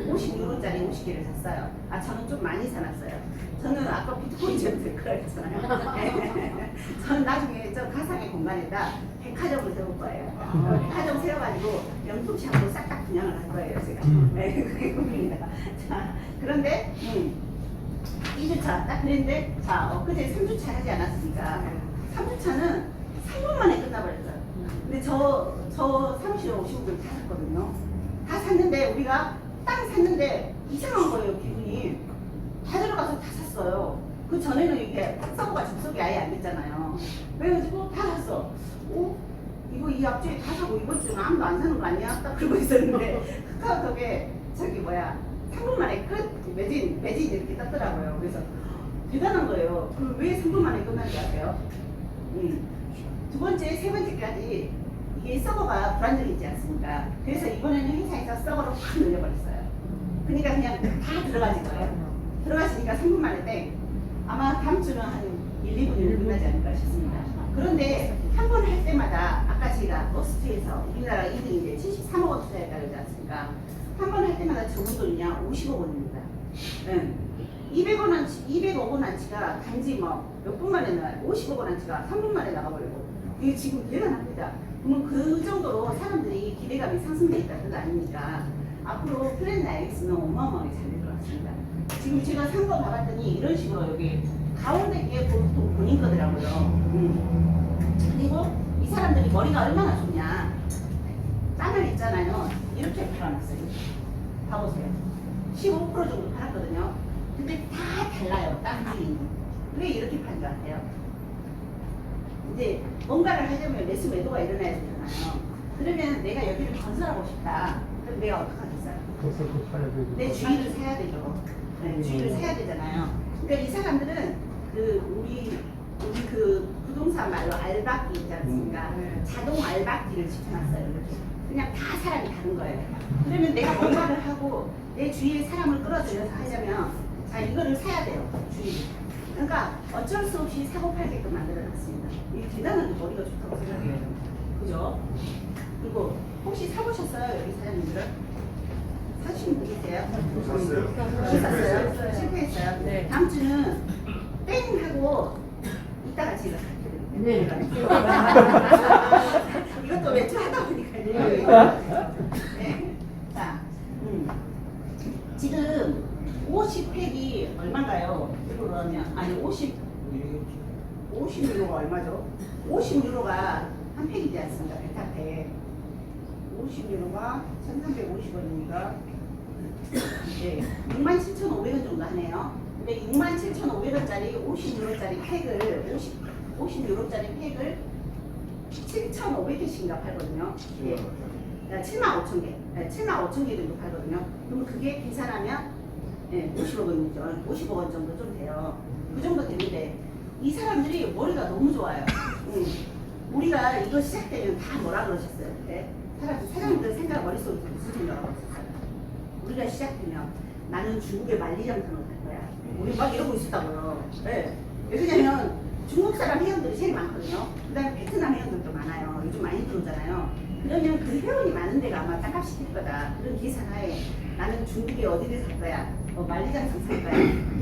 50유로짜리 50개를 샀어요. 아, 저는 좀 많이 사놨어요. 저는 아까 비트코인 좀 될 거라 했잖아요. 저는 나중에 저 가상의 공간에다 백화점을 세울 거예요. 백화점 세워가지고 명품샵으로 싹다 분양을 할 거예요, 제가. 네, 그게 꿈입니다. 자, 그런데 2주차 딱 그랬는데, 자, 엊그제 3주차 하지 않았습니까? 3주차는 3분 만에 끝나버렸어요. 근데 저 사무실에 오신 분들 다 샀거든요. 다 샀는데, 우리가 땅 샀는데 이상한 거예요, 기분이. 다 들어가서 다 샀어요. 그 전에는 이게 서버가 접속이 아예 안 됐잖아요. 그래가지고 다 샀어. 이거 이 앞주에 다 사고 이번 주는 아무도 안 사는 거 아니야? 딱 그러고 있었는데 카카오톡에 저기 뭐야 3분 만에 끝 매진 이렇게 떴더라고요. 그래서 대단한 거예요. 그 왜 3분 만에 끝나는지 아세요? 두 번째, 세 번째까지 이게 서버가 불안정이지 않습니까? 그래서 이번에는 회사에서 서버를 확 늘려버렸어요. 그러니까 그냥 다 들어가진 거예요. 들어가시니까 3분 만에 땡. 아마 다음 주는 한 1, 2분이면 끝나지 않을까 싶습니다. 그런데 한 번 할 때마다 아까 제가 머스트에서 우리나라 2등인데 73억 원 투자했다 그러지 않습니까? 한 번 할 때마다 적은 돈이냐? 50억 원입니다. 200억 원어치가 단지 뭐 몇 분 만에 나와요. 50억 원어치가 3분 만에 나가버리고 이게 지금 대단합니다. 그러면 그 정도로 사람들이 기대감이 상승돼 있다는 뜻 아닙니까? 앞으로 플랜 나이엑스는 어마어마하게 잘 될 것 같습니다. 지금 제가 산 거 봐봤더니 이런 식으로 여기 가운데 게 보통 본인 거더라고요. 그리고 이 사람들이 머리가 얼마나 좋냐. 땅을 있잖아요. 이렇게 팔아놨어요. 봐보세요. 15% 정도 팔았거든요. 근데 다 달라요. 땅 주인이. 왜 이렇게 판 것 같아요? 이제 뭔가를 하려면 매수 매도가 일어나야 되잖아요. 그러면 내가 여기를 건설하고 싶다. 그럼 내가 어떡하겠어요? 내 주인을 사야 되죠. 네, 주인을 사야 되잖아요. 그러니까 이 사람들은 우리 그 부동산 말로 알박기 있지 않습니까? 자동 알박기를 시켜놨어요. 이렇게. 그냥 다 사람이 다른 거예요. 그러면 내가 뭔가를 하고 내 주위에 사람을 끌어들여서 하려면 자 이거를 사야 돼요. 주인. 그러니까 어쩔 수 없이 사고 팔게끔 만들어놨습니다. 이게 대단한 머리가 좋다고 생각해요. 그죠? 그리고 혹시 사보셨어요? 여기 사장님들은? 사시는 분 계세요? 샀어요? 실패했어요? 네. 다음 주는 땡 하고 이따가 제가 갈게요. 네. 이것도 외주 하다 보니까요. 네. 자, 지금 50팩이 얼마인가요? 유로로 하면 아니 50유로가 얼마죠? 50유로가 한 팩이지 않습니까? 베타팩 50유로가 1350원이니까 네, 67,500원 정도 하네요. 근데 67,500원짜리 50유로짜리 팩을 50유로짜리 팩을 7,500개씩인가 팔거든요. 예. 75,000개, 75,000개 정도 팔거든요. 그럼 그게 계산하면 50억 원이죠. 50억 원 정도 좀 돼요. 그 정도 되는데 이 사람들이 머리가 너무 좋아요. 우리가 이거 시작되면 다 뭐라 그러셨어요? 네? 사람들 생각 머릿속에 무슨 생각하고 있었어요? 우리가 시작되면 나는 중국의 만리장성을 갈 거야. 우리 막 이러고 있었다고요. 네. 왜냐면 중국 사람 회원들이 제일 많거든요. 그 다음에 베트남 회원들도 많아요. 요즘 많이 들어오잖아요. 그러면 그 회원이 많은 데가 아마 땅값 시킬 거다. 그런 계산하에 나는 중국에 어디를 살 거야. 만리장성 살 거야.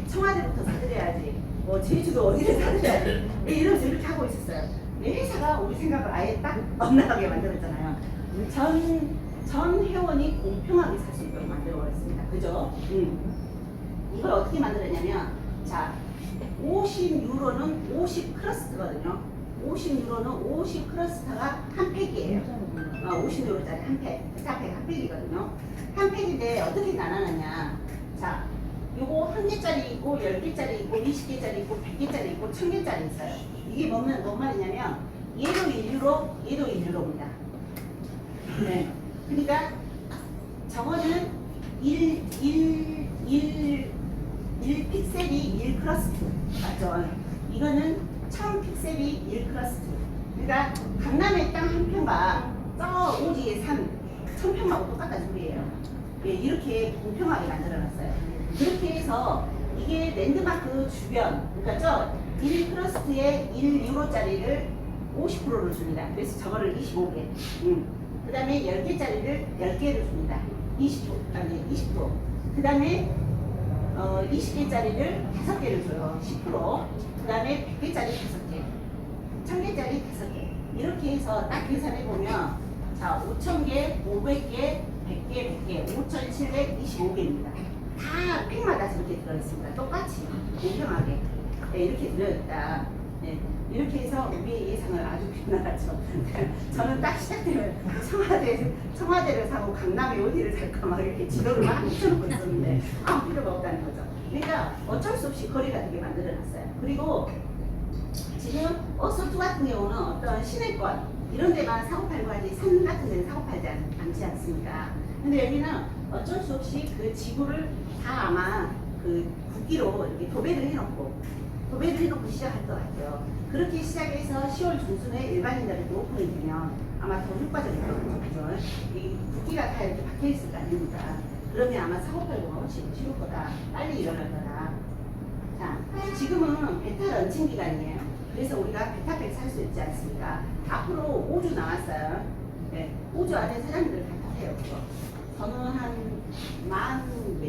청와대부터 사들여야지. 제주도 어디를 사들여야지. 이러면서 이렇게 하고 있었어요. 회사가 우리 생각을 아예 딱 엇나가게 만들었잖아요. 전 회원이 공평하게 살 수 있도록 만들어버렸습니다. 그죠? 이걸 어떻게 만들었냐면, 자, 50유로는 50 크러스트거든요. 50유로는 50 크러스트가 한 팩이에요. 50유로짜리 한 팩, 베타팩 한 팩이거든요. 한 팩인데 어떻게 나눠놨냐. 자, 요거 1개짜리 있고 10개짜리 있고 20개짜리 있고 100개짜리 있고 1000개짜리 있어요. 이게 뭔 말이냐면 얘도 1유로, 얘도 1유로입니다. 네. 그러니까 저거는 1 픽셀이 1 크러스트 맞죠? 이거는 1000픽셀이 1 크러스트. 그러니까 강남의 땅 한 평과 저 오지의 산 1000평하고 똑같다는 소리예요. 예, 이렇게 공평하게 만들어놨어요. 그렇게 해서 이게 랜드마크 주변, 그러니까 저 1 크러스트에 1유로짜리를 50%를 줍니다. 그래서 저거를 25개. 그 다음에 10개짜리를 10개를 줍니다. 20%. 그 다음에 20개짜리를 5개를 줘요. 10%. 그 다음에 100개짜리 5개. 1000개짜리 5개. 이렇게 해서 딱 계산해보면, 자, 5000개, 500개, 100개, 100개, 5725개입니다. 다 팩마다 저렇게 들어있습니다. 똑같이, 공평하게. 네, 이렇게 들어있다. 네, 이렇게 해서 우리의 예상을 아주 빗나갔죠. 저는 딱 시작되면 청와대를 사고 강남에 어디를 살까 막 이렇게 지도를 막 붙여놓고 있었는데 아무 필요가 없다는 거죠. 그러니까 어쩔 수 없이 거리가 되게 만들어놨어요. 그리고 지금 어소투 같은 경우는 어떤 시내권 이런 데만 사고 팔고 하지 산 같은 데는 사고 팔지 않지 않습니까? 근데 여기는 어쩔 수 없이 그 지구를 다 아마 그 국기로 이렇게 도배를 해놓고 시작할 것 같아요. 그렇게 시작해서 10월 중순에 일반인들에게 오픈이 되면 아마 더 효과적일 거거든요. 그죠? 이 국기가 다 이렇게 박혀 있을 거 아닙니까? 그러면 아마 사고 팔고가 훨씬 쉬울 거다. 빨리 일어날 거다. 자, 지금은 베타 런칭 기간이에요. 그래서 우리가 베타팩 살 수 있지 않습니까? 앞으로 5주 남았어요. 네, 5주 안에 사장님들 다 타세요. 그거. 저는 한 10,000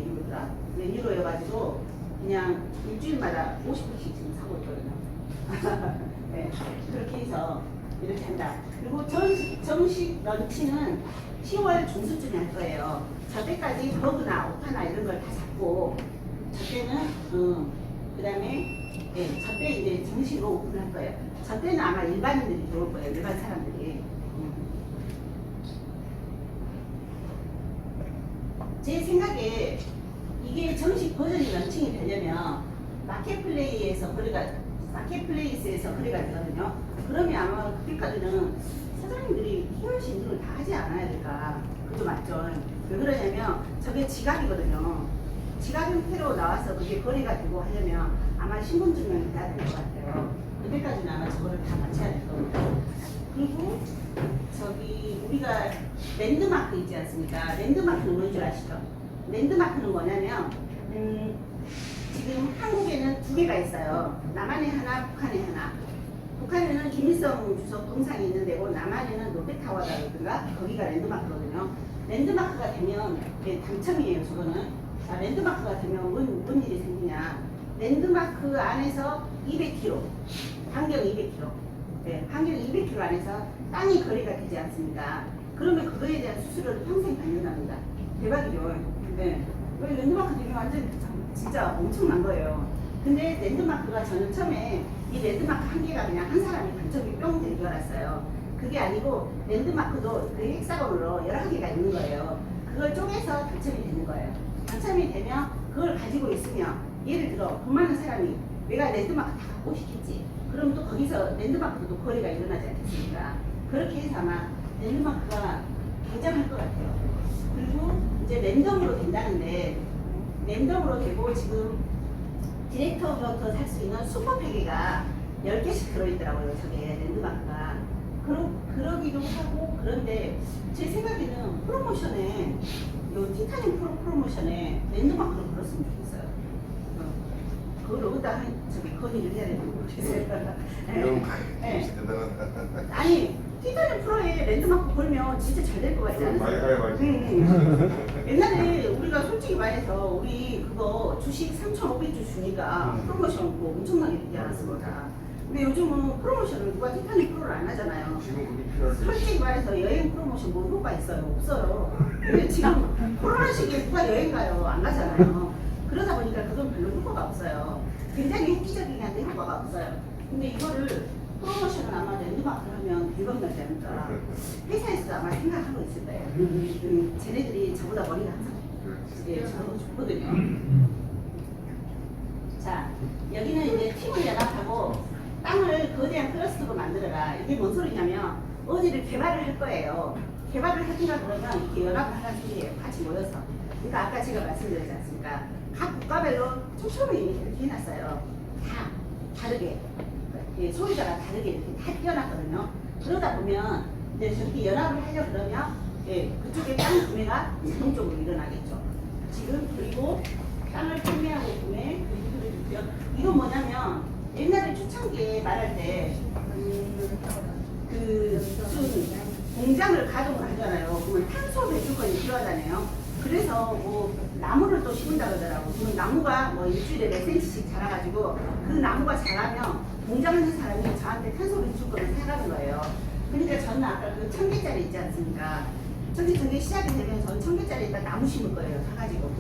메뉴로여가지고 그냥 일주일마다 50분씩 지금 사고 있거든요. 네, 그렇게 해서 이렇게 한다. 그리고 정식 런칭은 10월 중순쯤에 할 거예요. 저때까지 버그나 오타나 이런 걸 다 잡고 저때는 그 다음에 네, 저때 이제 정식으로 오픈할 거예요. 저때는 아마 일반인들이 들어올 거예요. 일반 사람들이. 제 생각에 이게 정식 버전이 런칭이 되려면 마켓플레이스에서 거래가 되거든요. 그러면 아마 그때까지는 사장님들이 KYC 인증을 다 하지 않아야 될까. 그죠, 맞죠? 왜 그러냐면 저게 지갑이거든요. 지갑 형태로 나와서 그게 거래가 되고 하려면 아마 신분증명이 돼야 될 것 같아요. 그때까지는 아마 저거를 다 맞춰야 될 겁니다. 그리고 저기 우리가 랜드마크 있지 않습니까? 랜드마크는 뭔 줄 아시죠? 랜드마크는 뭐냐면 지금 한국에는 2개가 있어요. 남한에 하나, 북한에 하나. 북한에는 김일성 주석 동상이 있는 데고 남한에는 롯데타워라든가 거기가 랜드마크거든요. 랜드마크가 되면 당첨이에요. 저거는. 자, 랜드마크가 되면 뭔 일이 생기냐. 랜드마크 안에서 200km, 반경 200km, 네, 반경 200km 안에서 땅이 거래가 되지 않습니까? 그러면 그거에 대한 수수료를 평생 받는답니다. 대박이죠. 네. 왜 랜드마크 되면 완전 진짜 엄청난 거예요. 근데 랜드마크가 저는 처음에 이 랜드마크 한 개가 그냥 한 사람이 당첨이 뿅 된 줄 알았어요. 그게 아니고 랜드마크도 그 헥사곤으로 여러 개가 있는 거예요. 그걸 쪼개서 당첨이 되는 거예요. 당첨이 되면 그걸 가지고 있으면 예를 들어 돈 많은 사람이 내가 랜드마크 다 갖고 싶겠지. 그럼 또 거기서 랜드마크도 또 거래가 일어나지 않겠습니까? 그렇게 해서 아마 랜드마크가 굉장할 것 같아요. 그리고 이제 랜덤으로 된다는데 랜덤으로 되고 지금 디렉터부터 살 수 있는 슈퍼패기가 10개씩 들어있더라고요. 저게 랜드마크가. 그러기도 하고 그런데 제 생각에는 프로모션에 요 티타늄 프로모션에 랜드마크를 걸었으면 좋겠어요. 그걸 어디다 저기 건의를 해야 되는지 모르겠어요. 네. 아니 티타늄 프로에 랜드마크 걸면 진짜 잘 될 것 같지 않으세요? 옛날에 우리가 솔직히 말해서 우리 그거 주식 3,500주 주니까 프로모션 뭐 엄청나게 되지 않았습니까? 근데 요즘은 프로모션을 누가 티타늄 프로를 안 하잖아요. 지금 그게 필요한데. 솔직히 말해서 여행 프로모션 뭐 효과 있어요? 없어요. 근데 지금 코로나 시기에 누가 여행 가요? 안 가잖아요. 그러다 보니까 그건 별로 효과가 없어요. 굉장히 획기적이긴 한데 효과가 없어요. 근데 이거를 프로모션을 아마 랜드마크를 하면 대박 나지 않을까. 회사에서도 아마 생각하고 있을 거예요. 쟤네들이 저보다 머리가 항상 저보다 좋거든요. 자, 여기는 이제 팀을 연합하고 땅을 거대한 클러스터로 만들어라. 이게 뭔 소리냐면 어디를 개발을 할 거예요. 개발을 하든가 그러면 이렇게 연합을 하라는 소리예요. 같이 모여서. 그러니까 아까 제가 말씀드렸지 않습니까? 각 국가별로 촘촘히 이렇게 해놨어요. 다 다르게. 예, 소유자가 다르게 이렇게 다 띄어놨거든요. 그러다 보면 이제 저렇게 연합을 하려 그러면 예, 그쪽에 땅 구매가 자동적으로 일어나겠죠. 지금 그리고 땅을 판매하고 구매, 이건 뭐냐면 옛날에 초창기에 말할 때 무슨 공장을 가동을 하잖아요. 그러면 탄소 배출권이 필요하잖아요. 그래서 뭐 나무를 또 심은다 그러더라고. 그럼 나무가 뭐 일주일에 몇 센치씩 자라가지고 그 나무가 자라면 공장하는 사람이 저한테 탄소 배출권을 사가는 거예요. 그러니까 저는 아까 그 1000개짜리 있지 않습니까? 전기 시작이 되면 전 1000개짜리에다 나무 심을 거예요. 사가지고.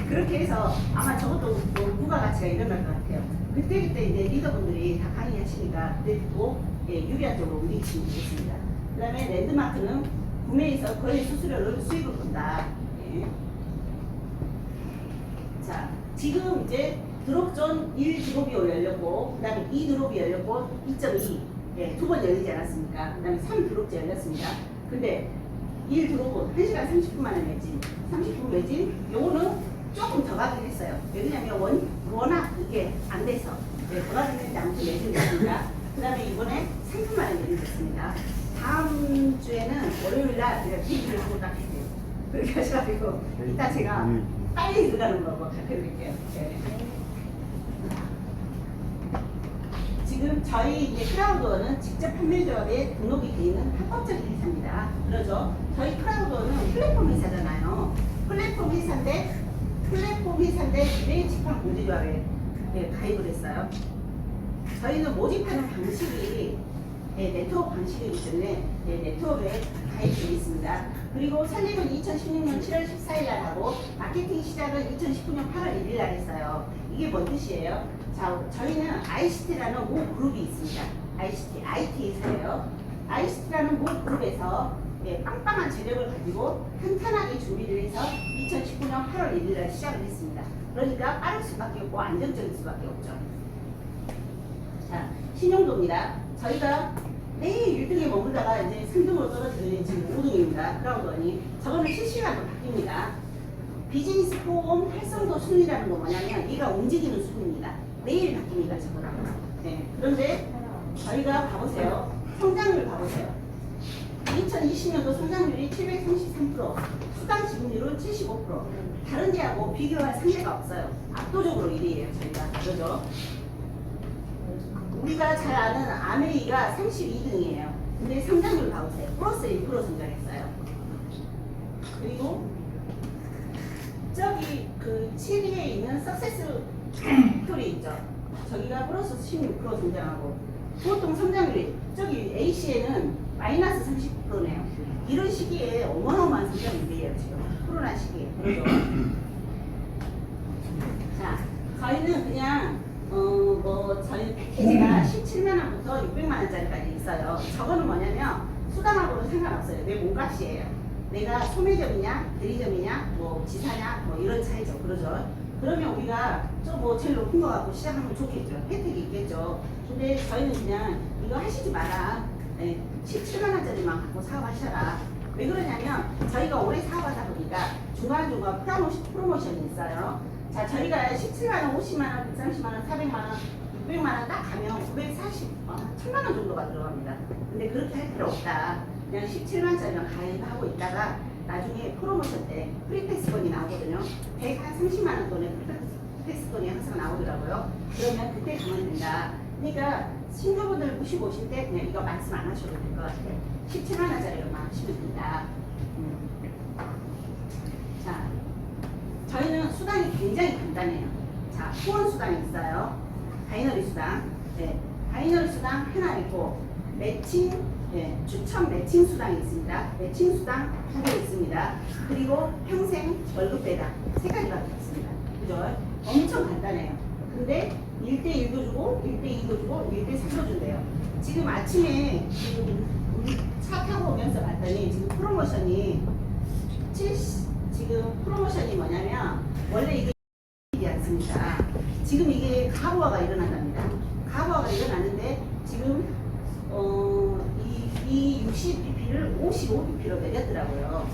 그렇게 해서 아마 저것도 뭐 부가가치가 일어날 것 같아요. 그때 이제 리더분들이 다 강의하시니까 그때 듣고 유리한 쪽으로 움직이시면 되겠습니다. 그 다음에 랜드마크는 구매에서 거래 수수료를 수익을 본다. 예. 자, 지금 이제 드롭존 1 드롭이 열렸고, 그 다음에 2 드롭이 열렸고, 2.2. 예, 두 번 열리지 않았습니까? 그 다음에 3 드롭째 열렸습니다. 근데 1 드롭은 1시간 30분 만에 매진, 30분 매진, 요거는 조금 더 가긴 했어요. 왜냐면 워낙 이게 안 돼서. 예, 더 가긴 했는데 아무튼 매진이 됐습니다. 그 다음에 이번에 3분 만에 매진됐습니다. 다음 주에는 월요일날 제가 비기를 하고 딱 할게요. 그렇게 하셔가지고 이따 제가 빨리 들어가는 거고 발표드릴게요. 네. 지금 저희 이제 크라우드는 직접 판매조합에 등록이 되어 있는 합법적인 회사입니다. 그러죠. 저희 크라우드는 플랫폼 회사잖아요. 플랫폼 회사인데 기대집합공제조합에 가입을 했어요. 저희는 모집하는 방식이 네트워크 방식이기 때문에 네트워크에 가입되어 있습니다. 그리고 설립은 2016년 7월 14일 날 하고 마케팅 시작은 2019년 8월 1일 날 했어요. 이게 뭔 뜻이에요? 자, 저희는 ICT라는 모 그룹이 있습니다. IT 회사예요. ICT라는 모 그룹에서 빵빵한 재력을 가지고 탄탄하게 준비를 해서 2019년 8월 1일 날 시작을 했습니다. 그러니까 빠를 수밖에 없고 안정적일 수밖에 없죠. 자, 신용도입니다. 저희가 매일 1등에 머물다가 이제 3등으로 떨어지는 지금 5등입니다. 크라우드원이. 저거는 실시간으로 바뀝니다. 비즈니스 포럼 활성도 순위라는 건 뭐냐면 얘가 움직이는 순위입니다. 매일 바뀝니다. 저거랑. 네. 그런데 저희가 봐보세요. 성장률 봐보세요. 2020년도 성장률이 733%, 수당 지분율은 75%. 다른 데하고 비교할 상대가 없어요. 압도적으로 1위예요. 저희가. 그러죠? 우리가 잘 아는 아메이가 32등이에요. 근데 성장률 봐보세요. 플러스 1% 성장했어요. 그리고 저기 그 7위에 있는 석세스 스토리 있죠. 저기가 플러스 16% 성장하고 보통 성장률이 저기 A씨에는 마이너스 39%네요. 이런 시기에 어마어마한 성장률이에요. 지금 코로나 시기에. 그렇죠? 자, 저희는 그냥 저희 패키지가 17만원부터 600만원짜리까지 있어요. 저거는 뭐냐면 수당하고는 상관없어요. 내 몸값이에요. 내가 소매점이냐, 대리점이냐, 뭐 지사냐, 뭐 이런 차이죠. 그러죠. 그러면 우리가 좀 제일 높은 거 갖고 시작하면 좋겠죠. 혜택이 있겠죠. 근데 저희는 그냥 이거 하시지 마라. 17만원짜리만 갖고 사업하셔라. 왜 그러냐면 저희가 오래 사업하다 보니까 중간중간 프로모션이 있어요. 자, 저희가 17만원, 50만원, 130만원, 400만원, 600만원 딱 가면 940, 1000만원 정도가 들어갑니다. 근데 그렇게 할 필요 없다. 그냥 17만원짜리만 가입하고 있다가 나중에 프로모션 때 프리패스권이 나오거든요. 130만원 돈에 프리패스권이 항상 나오더라고요. 그러면 그때 가면 된다. 그러니까 신규분들 모시고 오실 때 그냥 이거 말씀 안 하셔도 될 것 같아요. 17만원짜리로만 하시면 된다. 자, 저희는 수당이 굉장히 간단해요. 자, 후원 수당이 있어요. 바이너리 수당. 네, 바이너리 수당 하나 있고, 매칭, 추첨 매칭 수당이 있습니다. 매칭 수당 2개 있습니다. 그리고 평생 월급 배당 3가지밖에 없습니다. 그죠? 엄청 간단해요. 근데 1대1도 주고, 1대2도 주고, 1대3도 준대요. 지금 아침에 우리 차 타고 오면서 봤더니 지금 프로모션이 지금 프로모션이 뭐냐면 원래 이게 이지 않습니다. 지금 이게 가부화가 일어난답니다. 가부화가 일어나는데 지금 이 60bp를 55bp로 내렸더라고요.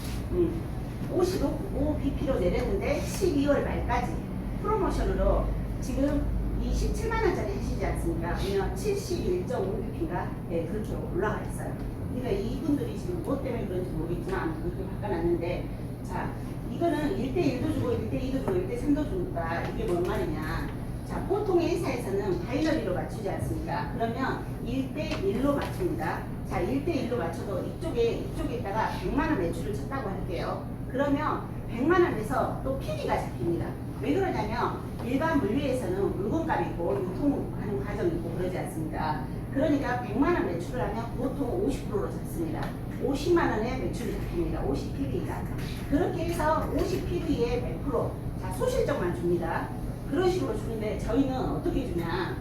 55bp로 내렸는데 12월 말까지 프로모션으로 지금 이 17만원짜리 하시지 않습니까? 그러면 71.5bp가 그렇게 올라가 있어요. 그러니까 이분들이 지금 무엇 때문에 그런지 모르겠지만 그렇게 바꿔놨는데, 자, 이거는 1대1도 주고 1대2도 주고 1대3도 준다. 이게 뭔 말이냐. 자, 보통 회사에서는 바이너리로 맞추지 않습니까? 그러면 1대1로 맞춥니다. 자, 1대1로 맞춰도 이쪽에다가 100만 원 매출을 쳤다고 할게요. 그러면 100만 원에서 또 PB가 잡힙니다. 왜 그러냐면 일반 물류에서는 물건값이 있고 유통하는 과정이 있고 그러지 않습니까? 그러니까 100만 원 매출을 하면 보통 50%로 잡습니다. 50만 원의 매출이 잡힙니다. 50PB가. 그렇게 해서 50PB에 100%. 자, 소실적만 줍니다. 그런 식으로 주는데 저희는 어떻게 주냐?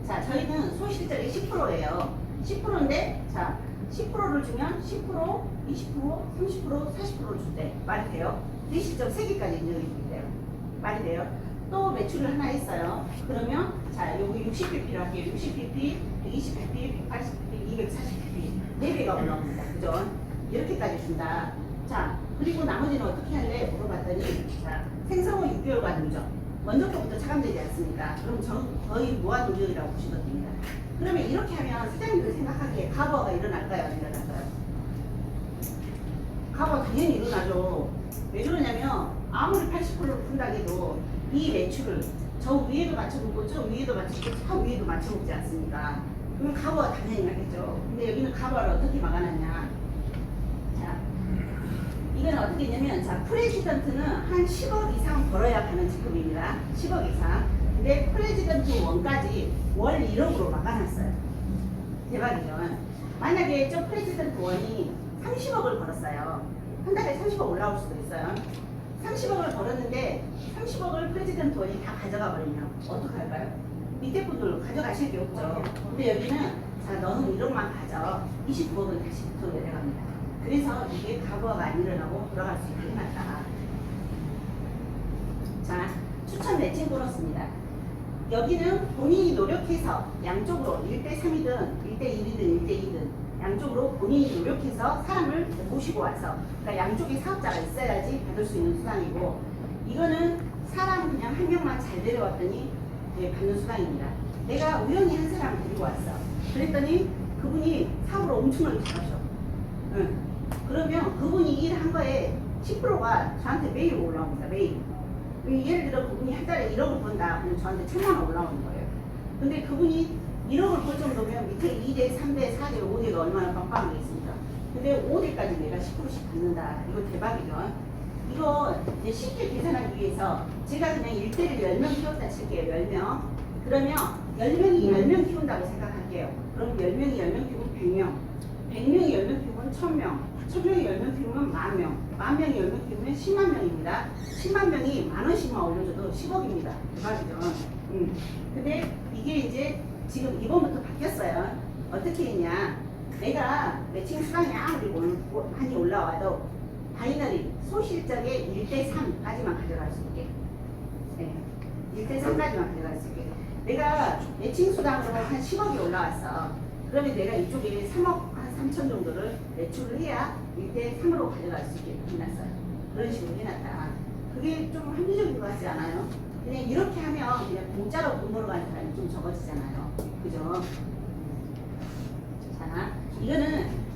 자, 저희는 소실적이 10%예요. 10%인데, 자, 10%를 주면 10%, 20%, 30%, 40%를 준대. 말이 돼요? 대실적 3개까지 인정해 주는데요. 말이 돼요? 또 매출을 하나 했어요. 그러면, 자, 여기 60pp로 할게요. 60pp, 120pp, 180pp, 240pp. 4배가 올라옵니다. 그죠? 이렇게까지 준다. 자, 그리고 나머지는 어떻게 할래? 물어봤더니, 자, 생성은 6개월간 누적. 먼저 거부터 차감되지 않습니까? 그럼 저는 거의 무한 누적이라고 보시면 됩니다. 그러면 이렇게 하면 사장님들 생각하기에 가부가 일어날까요? 안 일어날까요? 가부가 당연히 일어나죠. 왜 그러냐면 아무리 80%를 푼다 해도 이 매출을 저 위에도 맞춰보고 저 위에도 맞춰보고 저 위에도 맞춰보지 않습니까? 그러면 가부가 당연히 나겠죠. 근데 여기는 가부를 어떻게 막아놨냐? 자, 이건 어떻게 했냐면, 자, 프레지던트는 한 10억 이상 벌어야 가는 직급입니다. 10억 이상. 근데 프레지던트 1까지 월 1억으로 막아놨어요. 대박이죠. 만약에 저 프레지던트 1이 30억을 벌었어요. 한 달에 30억 올라올 수도 있어요. 30억을 벌었는데 30억을 프레지던트 1이 다 가져가 버리면 어떡할까요? 밑에 분들 가져가실 게 없죠. 근데 여기는 자, 너는 1억만 가져. 29억은 다시 붙어 내려갑니다. 그래서 이게 가부가 안 일어나고 돌아갈 수 있게 해놨다. 자, 추천 매칭 보너스입니다. 여기는 본인이 노력해서 양쪽으로 1대3이든 1대1이든 1대2든 양쪽으로 본인이 노력해서 사람을 모시고 와서, 그러니까 양쪽에 사업자가 있어야지 받을 수 있는 수당이고, 이거는 사람 그냥 한 명만 잘 데려왔더니 받는 수당입니다. 내가 우연히 한 사람을 데리고 왔어. 그랬더니 그분이 사업을 엄청나게 잘하셔. 응. 그러면 그분이 일한 거에 10%가 저한테 매일 올라옵니다. 매일. 예를 들어 그분이 한 달에 1억을 번다. 그러면 저한테 1,000만 원 올라오는 거예요. 근데 그분이 1억을 벌 정도면 밑에 2대, 3대, 4대, 5대가 얼마나 빵빵하게 있습니까? 근데 5대까지 내가 10%씩 받는다. 이거 대박이죠. 이거 이제 쉽게 계산하기 위해서 제가 그냥 1대를 10명 키웠다 칠게요. 10명. 그러면 10명이 10명 키운다고 생각할게요. 그럼 10명이 10명 키우면 100명. 100명이 10명 키우면 1000명. 1000명이 10명 키우면 10,000명. 10,000명이 10명 키우면 10만 명입니다. 10만 명이 10,000원씩만 올려줘도 10억입니다. 대박이죠. 근데 이게 이제 지금 이번부터 바뀌었어요. 어떻게 했냐. 내가 매칭 수당이 아무리 많이 올라와도 바이너리 소실적의 1대3까지만 가져갈 수 있게. 네. 1대3까지만 가져갈 수 있게. 내가 매칭 수당으로 한 10억이 올라왔어. 그러면 내가 이쪽에 3억 한 3천 정도를 매출을 해야 1대3으로 가져갈 수 있게 해놨어요. 그런 식으로 해놨다. 그게 좀 합리적인 것 같지 않아요? 그냥 이렇게 하면 그냥 공짜로 돈 벌어가는 사람이 좀 적어지잖아요. 그죠? 자, 이거는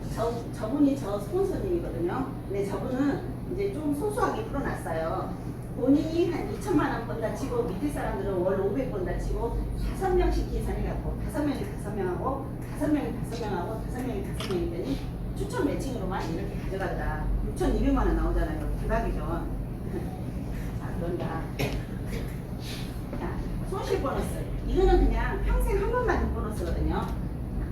저분이 저 스폰서님이거든요. 근데 저분은 이제 좀 소소하게 풀어놨어요. 본인이 한 2천만 원 번다 치고 밑에 사람들은 월 500 번다 치고 5명씩 계산해갖고 5명이 5명하고 5명이 5명하고 5명이 5명이더니 추천 매칭으로만 이렇게 가져가더라. 6,200만 원 나오잖아요. 대박이죠. 자, 그런다. 자, 손실 보너스. 이거는 그냥 평생 한 번만 는 보너스거든요.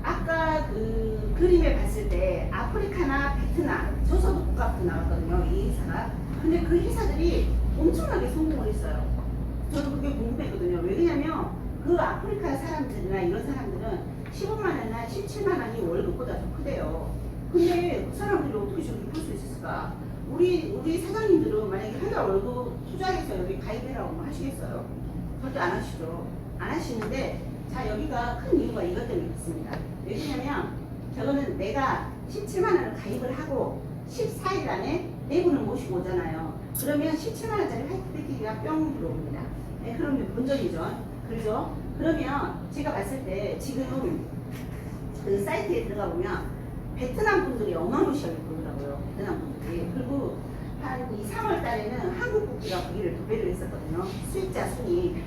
아까 그 그림에 봤을 때 아프리카나 베트남 저소득 국가부터 나왔거든요. 이 회사가. 근데 그 회사들이 엄청나게 성공을 했어요. 저도 그게 궁금했거든요. 왜냐면 그 아프리카 사람들이나 이런 사람들은 15만 원이나 17만 원이 월급보다 더 크대요. 근데 그 사람들이 어떻게 저렇게 풀 수 있을까? 우리 사장님들은 만약에 한 달 월급 투자해서 여기 가입해라고 하시겠어요? 절대 안 하시죠. 안 하시는데, 자, 여기가 큰 이유가 이것 때문에 있습니다. 왜냐면 저거는 내가 17만 원을 가입을 하고 14일 안에 네 분을 모시고 오잖아요. 그러면 17만 원짜리 화이트 패키지가 뿅 들어옵니다. 네, 그러면 본전이죠. 그렇죠? 그러면 제가 봤을 때 지금 그 사이트에 들어가 보면 베트남 분들이 어마무시하게 보더라고요. 베트남 분들이. 그리고 한 2, 3월 달에는 한국 국기가 거기를 도배를 했었거든요. 수입자 순이.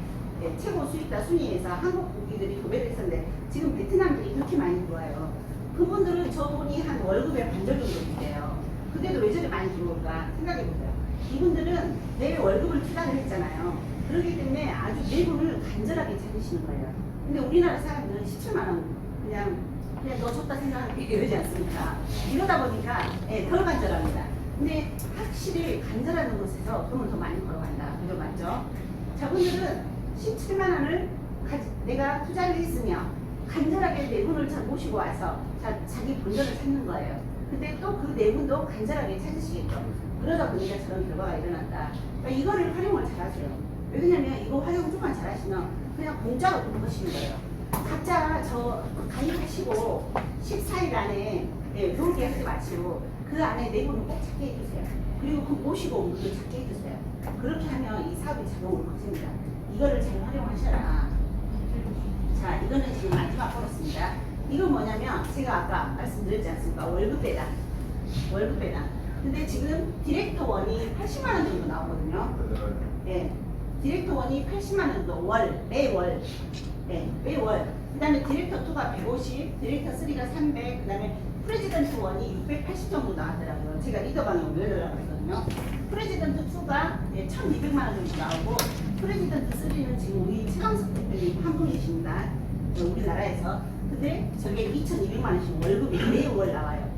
최고 수익자 순위에서 한국 국기들이 도배를 했었는데 지금 베트남들이 그렇게 많이 들어와요. 그분들은 저분이 한 월급의 반절 정도 주세요. 근데도 왜 저리 많이 들어올까 생각해보세요. 이분들은 내 월급을 투자를 했잖아요. 그렇기 때문에 아주 내분을 간절하게 찾으시는 거예요. 근데 우리나라 사람들은 17만 원 그냥 너 줬다 생각하게 이러지 않습니까? 이러다 보니까 덜 간절합니다. 근데 확실히 간절하는 곳에서 돈을 더 많이 벌어간다. 그죠? 맞죠? 저분들은 17만 원을 내가 투자를 했으며 간절하게 내분을 모시고 와서 자기 본전을 찾는 거예요. 근데 또 그 내분도 간절하게 찾으시겠죠. 그러다 보니까 저런 결과가 일어난다. 그러니까 이거를 활용을 잘하세요. 왜냐면 이거 활용 좀만 잘하시면 그냥 공짜로 돈 버시는 거예요. 각자 저 가입하시고 14일 안에 놀게 하지 마시고 그 안에 내분을 꼭 찾게 해주세요. 그리고 그 모시고 온 분을 찾게 해주세요. 그렇게 하면 이 사업이 자동으로 커집니다. 이거를 잘 활용하셔라. 자, 이거는 지금 마지막 보너스입니다. 이건 뭐냐면 제가 아까 말씀드렸지 않습니까? 월급 배당. 월급 배당. 근데 지금 디렉터 원이 80만 원 정도 나오거든요. 네. 디렉터 원이 80만 원 정도 매월. 네, 매월. 그 다음에 디렉터 2가 150, 디렉터 3가 300, 그 다음에 프레지던트 1이 680 정도 나왔더라고요. 제가 리더방에 올려달라고 했거든요. 프레지던트 2가 1200만 원 정도 나오고, 프레지던트 3는 지금 우리 최강석 대표님 한 분이십니다. 우리나라에서. 근데 저게 2200만 원씩 월급이 매월 나와요.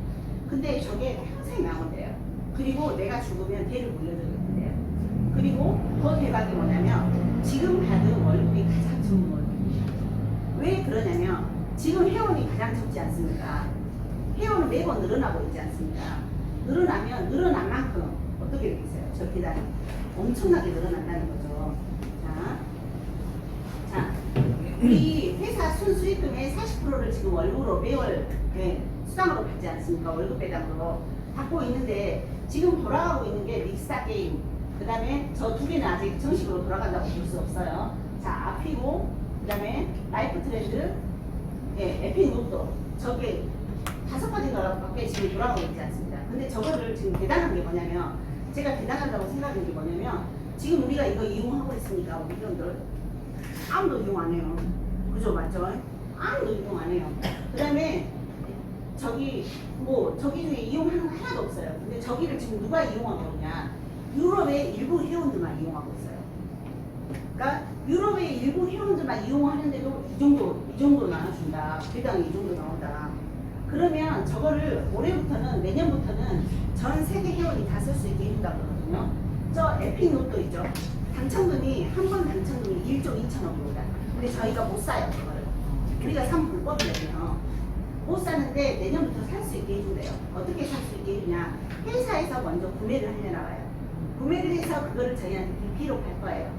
근데 저게 평생 나온대요. 그리고 내가 죽으면 대를 물려주는데요. 그리고 더 대박이 뭐냐면 지금 받은 월급이 가장 좋은 월급이에요. 왜 그러냐면 지금 회원이 가장 적지 않습니까? 회원은 매번 늘어나고 있지 않습니까? 늘어나면 늘어난 만큼 어떻게 되겠어요? 저 계단이 엄청나게 늘어난다는 거죠. 자, 우리 회사 순수익금의 40%를 지금 월급으로 매월 수당으로 받지 않습니까? 월급 배당으로 받고 있는데 지금 돌아가고 있는 게 릭스타 게임, 그 다음에 저 두 개는 아직 정식으로 돌아간다고 볼 수 없어요. 자, 아피고, 그 다음에 라이프 트렌드, 에픽 노트, 저게 5가지가밖에 지금 돌아가고 있지 않습니다. 근데 저거를 지금 대단한 게 뭐냐면, 제가 대단하다고 생각하는 게 뭐냐면, 지금 우리가 이거 이용하고 있으니까 우리 분들 아무도 이용 안 해요. 그죠? 맞죠? 아무도 이용 안 해요. 그 다음에 저기 중에 이용하는 거 하나도 없어요. 근데 저기를 지금 누가 이용하고 있냐? 유럽의 일부 회원들만 이용하고 있어요. 그러니까 유럽의 일부 회원들만 이용하는데도 이 정도 나눠준다. 배당이 이 정도 나온다. 그러면 저거를 올해부터는 내년부터는 전 세계 회원이 다 쓸 수 있게 해준다 그러거든요. 저 에픽 노트 있죠. 당첨금이 한 번 당첨금이 1조 2천억입니다. 근데 저희가 못 사요 그거를. 우리가 사면 불법이거든요. 못 사는데 내년부터 살 수 있게 해준대요. 어떻게 살 수 있게 해주냐? 회사에서 먼저 구매를 하려나봐요. 구매를 해서 그거를 저희한테 BP로 팔 거예요.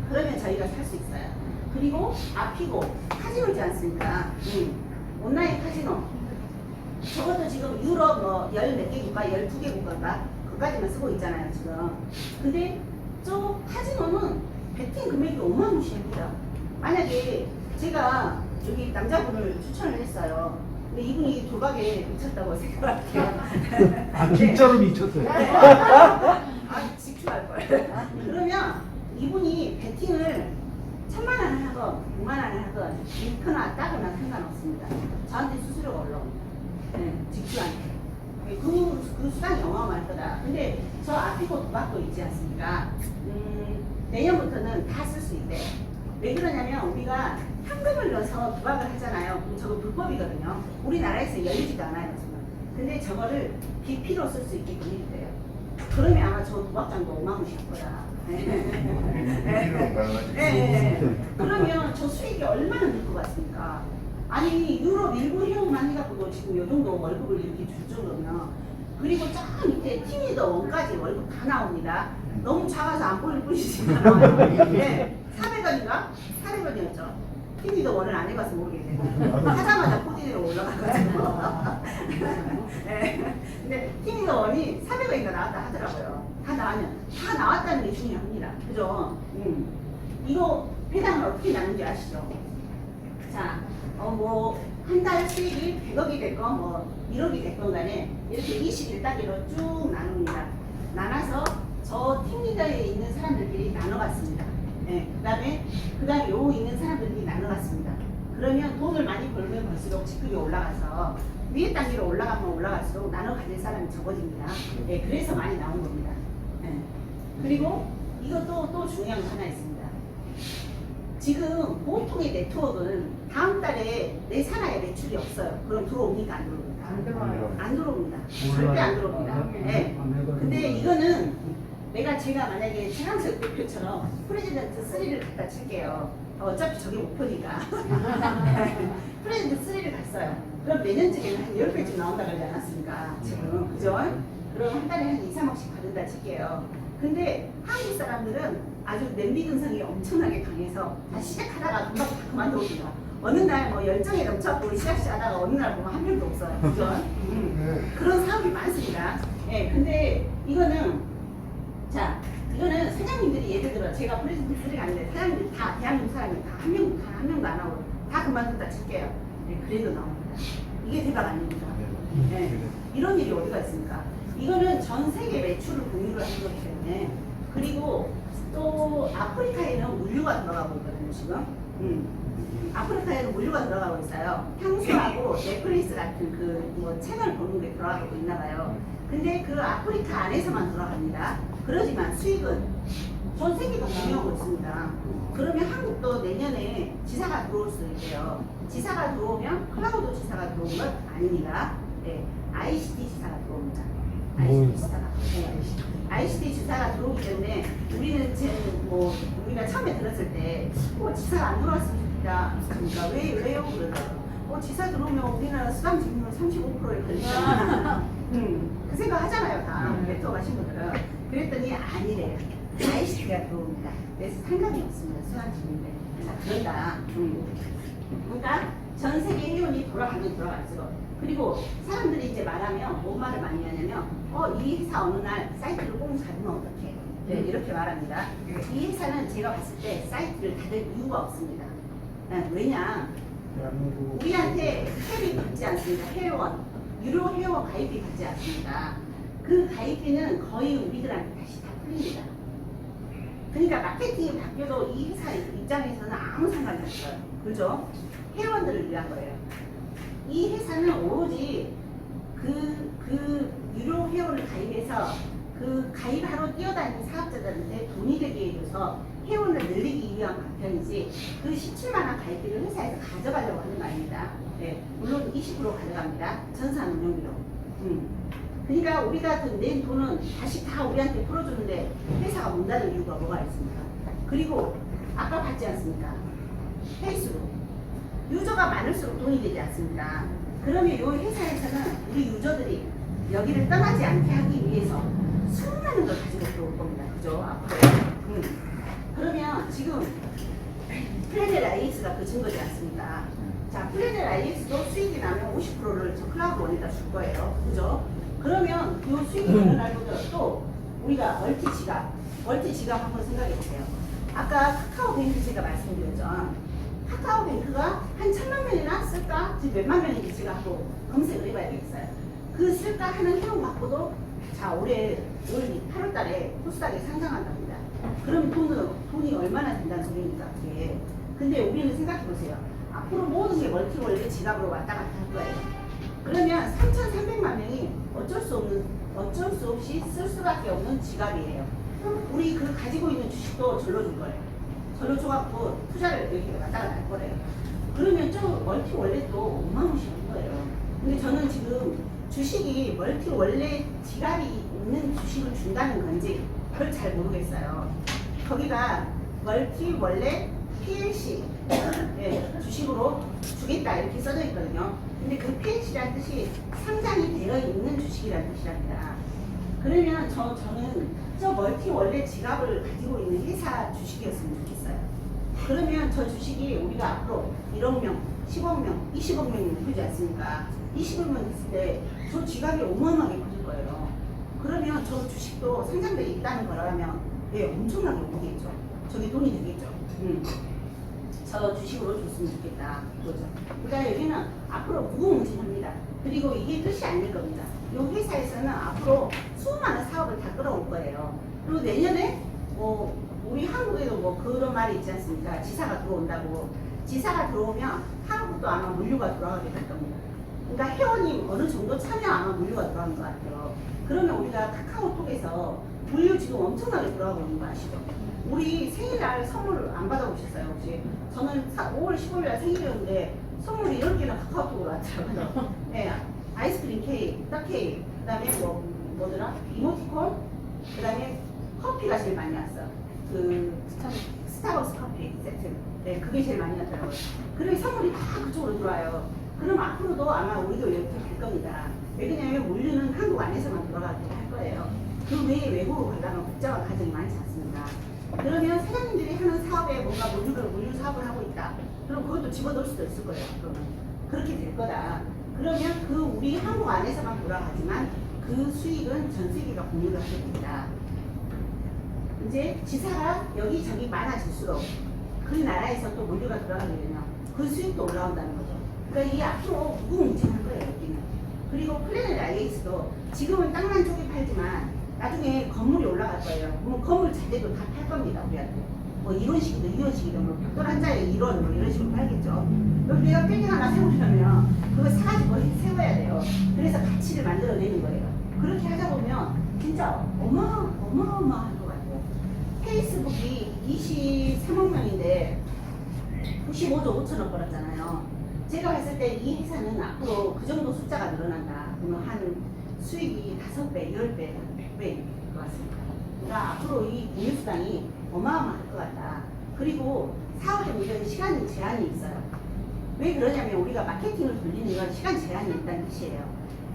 그러면 저희가 살 수 있어요. 그리고 아피고 카지노지 않습니까? 온라인 카지노. 저것도 지금 유럽 뭐 10몇 개 국가, 12개 국가인가? 그까지만 쓰고 있잖아요 지금. 근데 저 카지노는 베팅 금액이 어마무시합니다. 만약에 제가 여기 남자분을 추천을 했어요. 근데 이분이 도박에 미쳤다고 생각할게요. 아, 진짜로 미쳤어요. 직주할 거예요. 그러면 이분이 베팅을 1000만 원을 하건 100만 원을 하건 잃거나 따거나 상관없습니다. 저한테 수수료가 올라옵니다. 직주한테. 그 수당이 어마어마할 거다. 근데 저 아피고 도박도 있지 않습니까? 내년부터는 다 쓸 수 있대요. 왜 그러냐면 우리가 현금을 넣어서 도박을 하잖아요. 그럼 저거 불법이거든요. 우리나라에서 열리지도 않아요. 지금. 근데 저거를 BP로 쓸 수 있게끔 해주세요. 그러면 아마 저 도박장도 어마무시할 거다. 그러면 저 수익이 얼마나 늘 것 같습니까? 아니 유럽 일부 회원만 해갖고도 지금 요 정도 월급을 이렇게 줄 정도면, 그리고 저 밑에 팀리더 원까지 월급 다 나옵니다. 너무 작아서 안 보일 뿐이지만 400원인가? 400원이었죠. 팀리더 원을 안 해봐서 모르겠네요. 하자마자 코디로 올라가가지고 근데 팀리더 원이 400원인가 나왔다 하더라고요. 다 나왔다는 게 중요합니다. 그죠? 이거 배당을 어떻게 나는지 아시죠? 자, 한 달 수익이 100억이 됐건 1억이 됐건 간에 이렇게 21단계로 쭉 나눕니다. 나눠서 저 팀리더에 있는 사람들끼리 나눠봤습니다. 그다음에 요 있는 사람들이 나눠갔습니다. 그러면 돈을 많이 벌면 벌수록 직급이 올라가서 위에 단계로 올라가면 올라갈수록 나눠 가질 사람이 적어집니다. 예, 그래서 많이 나온 겁니다. 예. 그리고 이것도 또 중요한 거 하나 있습니다. 지금 보통의 네트워크는 다음 달에 내 산하에 매출이 없어요. 그럼 들어옵니까? 안 들어옵니까? 안 들어옵니다. 절대 안 들어옵니다. 예. 근데 이거는 제가 만약에 최강석 대표처럼 프레지던트 3를 갖다 칠게요. 어차피 저게 목표니까. 프레지던트 3를 갔어요. 그럼 내년쯤에는 한 10배쯤 나온다 그러지 않았습니까? 지금. 그죠? 그럼 한 달에 한 2, 3억씩 받는다 칠게요. 근데 한국 사람들은 아주 냄비 근성이 엄청나게 강해서 다 시작하다가 금방 다 그만둡니다. 어느 날 뭐 열정에 넘쳐갖고 시작하다가 어느 날 보면 한 명도 없어요. 그죠? 그런 사업이 많습니다. 예, 근데 이거는 사장님들이 예를 들어 제가 프레지던트 3가 아닌데 사장님들이 다 대한민국 사람이 다 한 명도 안 하고 다 그만둔다 칠게요. 예, 그래도 나옵니다. 이게 대박 아닙니까? 예, 이런 일이 어디가 있습니까? 이거는 전 세계 매출을 공유를 하는 거기 때문에 그리고 또 아프리카에는 물류가 들어가고 있거든요 지금. 아프리카에는 물류가 들어가고 있어요. 향수하고 넷플릭스 같은 그 채널 보는 게 들어가고 있나 봐요. 근데 그 아프리카 안에서만 들어갑니다. 그러지만 수익은 전 세계가 공유하고 있습니다. 그러면 한국도 내년에 지사가 들어올 수 있대요. 지사가 들어오면 클라우드 지사가 들어온 건 아닙니다. 네, ICT 지사가 들어옵니다. ICT 지사가. 네. ICT 지사가 들어오기 때문에 우리는 우리가 처음에 들었을 때 지사가 안 들어왔으면 좋겠다. 그러니까 왜요? 그러더라고요. 지사 들어오면 우리나라 수당 증액률 35%에 걸리잖아. 그 생각 하잖아요, 다. 네트워크 하신 분들은. 그랬더니 아니래요. ICT가 들어옵니다. 그래서 상관이 없습니다, 수당 증액률에. 그런다. 그러니까 전 세계 회원이 돌아가면 돌아갈수록. 그리고 사람들이 이제 말하면 뭔 말을 많이 하냐면 이 회사 어느 날 사이트를 꽁 닫으면 어떡해. 네, 이렇게 말합니다. 이 회사는 제가 봤을 때 사이트를 닫을 이유가 없습니다. 왜냐? 우리한테 회비 받지 않습니다. 회원, 유료 회원 가입비 받지 않습니다. 그 가입비는 거의 우리들한테 다시 다 풀립니다. 그러니까 마케팅이 바뀌어도 이 회사 입장에서는 아무 상관이 없어요. 그죠? 회원들을 위한 거예요. 이 회사는 오로지 그 유료 회원을 가입해서 그 가입하러 뛰어다니는 사업자들한테 돈이 되게 해줘서 회원을 늘리기 위한 방편이지 그 17만원 가입비를 회사에서 가져가려고 하는 거 아닙니다. 네, 물론 20% 가져갑니다. 전산 운영비로. 그러니까 우리가 낸 돈은 다시 다 우리한테 풀어주는데 회사가 문 닫을 이유가 뭐가 있습니까? 그리고 아까 봤지 않습니까? 페이스북. 유저가 많을수록 돈이 되지 않습니까? 그러면 이 회사에서는 우리 유저들이 여기를 떠나지 않게 하기 위해서 수많은 걸 가지고 들어올 겁니다. 그죠? 앞으로. 그러면 지금 플래닛 IX가 그 증거지 않습니까? 자, 플래닛 IX도 수익이 나면 50%를 저 클라우드 원에다 줄 거예요. 그죠? 그러면 그 수익이 어느 날보다 또 우리가 멀티 지갑 한번 생각해 보세요. 아까 카카오뱅크 제가 말씀드렸죠. 카카오뱅크가 한 1000만 명이나 쓸까? 지금 몇만 명인지 제가 한번 검색을 해봐야 되겠어요. 그 쓸까 하는 회원 확보도 올해 8월 달에 코스닥에 상장한답니다. 그럼 돈이 얼마나 된다는 소리입니까? 그게. 근데 우리는 생각해 보세요. 앞으로 모든 게 멀티월드 지갑으로 왔다 갔다 할 거예요. 그러면 3,300만 명이 어쩔 수 없이 쓸 수밖에 없는 지갑이에요. 그럼 우리 그 가지고 있는 주식도 절로 줄 거예요. 절로 줘갖고 투자를 이렇게 왔다 갔다 할 거래요. 그러면 저 멀티 월렛도 어마무시한 거예요. 근데 저는 지금 주식이 멀티 월렛 지갑이 있는 주식을 준다는 건지 그걸 잘 모르겠어요. 거기가 멀티 월렛 PLC 주식으로 주겠다 이렇게 써져 있거든요. 근데 그 PLC라는 뜻이 상장이 되어 있는 주식이라는 뜻이랍니다. 그러면 저는 저 멀티 월렛 지갑을 가지고 있는 회사 주식이었으면 좋겠어요. 그러면 저 주식이 우리가 앞으로 1억 명, 10억 명, 20억 명이 되지 않습니까? 20억 명 있을 때 저 지갑이 어마어마하게 커질 거예요. 그러면 저 주식도 상장되어 있다는 거라면 엄청나게 오르겠죠. 저기 돈이 되겠죠. 저 주식으로 줬으면 좋겠다. 그거죠. 그러니까 여기는 앞으로 무궁무진합니다. 그리고 이게 끝이 아닐 겁니다. 이 회사에서는 앞으로 수많은 사업을 다 끌어올 거예요. 그리고 내년에 우리 한국에도 뭐 그런 말이 있지 않습니까? 지사가 들어온다고. 지사가 들어오면 한국도 아마 물류가 돌아가게 될 겁니다. 그러니까 회원님 어느 정도 차면 아마 물류가 돌아가는 것 같아요. 그러면 우리가 카카오톡에서 물류 지금 엄청나게 돌아가고 있는 거 아시죠? 우리 생일날 선물 안 받아보셨어요 혹시? 저는 5월 15일날 생일이었는데 선물이 10개나 카카오톡으로 왔더라고요. 네, 아이스크림 케이크, 떡 케이크, 그 다음에 뭐더라? 이모티콘, 그 다음에 커피가 제일 많이 왔어. 그 스타벅스 커피 세트. 네, 그게 제일 많이 왔더라고요. 그리고 선물이 다 그쪽으로 들어와요. 그럼 앞으로도 아마 우리도 이렇게 될 겁니다. 왜냐면 물류는 한국 안에서만 돌아가게 할 거예요. 그 외에 외국으로 가려면 복잡한 과정이 많지 않습니다. 그러면 사장님들이 하는 사업에 뭔가 물류 사업을 하고 있다. 그럼 그것도 집어넣을 수도 있을 거예요. 그러면 그렇게 될 거다. 그러면 그 우리 한국 안에서만 돌아가지만 그 수익은 전 세계가 공유를 하게 됩니다. 이제 지사가 여기저기 많아질수록 그 나라에서 또 물류가 돌아가게 되면 그 수익도 올라온다는 거죠. 그러니까 이게 앞으로 무궁무진할 거예요, 여기는. 그리고 플래닛 IX도 지금은 땅만 쪽에 팔지만 나중에 건물이 올라갈 거예요. 그럼 건물 자재도 다 팔 겁니다, 우리한테. 뭐 이론식이든 이론식이든 뭐 벽돌 한 자에 이론 뭐 이런 식으로 팔겠죠. 여기 내가 빌딩 하나 세우려면 그거 사가지고 세워야 돼요. 그래서 가치를 만들어내는 거예요. 그렇게 하다 보면 진짜 어마어마할 것 같아요. 페이스북이 23억 명인데 95조 5천억 벌었잖아요. 제가 봤을 때 이 회사는 앞으로 그 정도 숫자가 늘어난다. 그러면 한 수익이 5배, 10배, 100배일 것 같습니다. 그러니까 앞으로 이 공유수당이 어마어마할 것 같다. 그리고 사업의 문제는 시간 제한이 있어요. 왜 그러냐면 우리가 마케팅을 돌리는 건 시간 제한이 있다는 뜻이에요.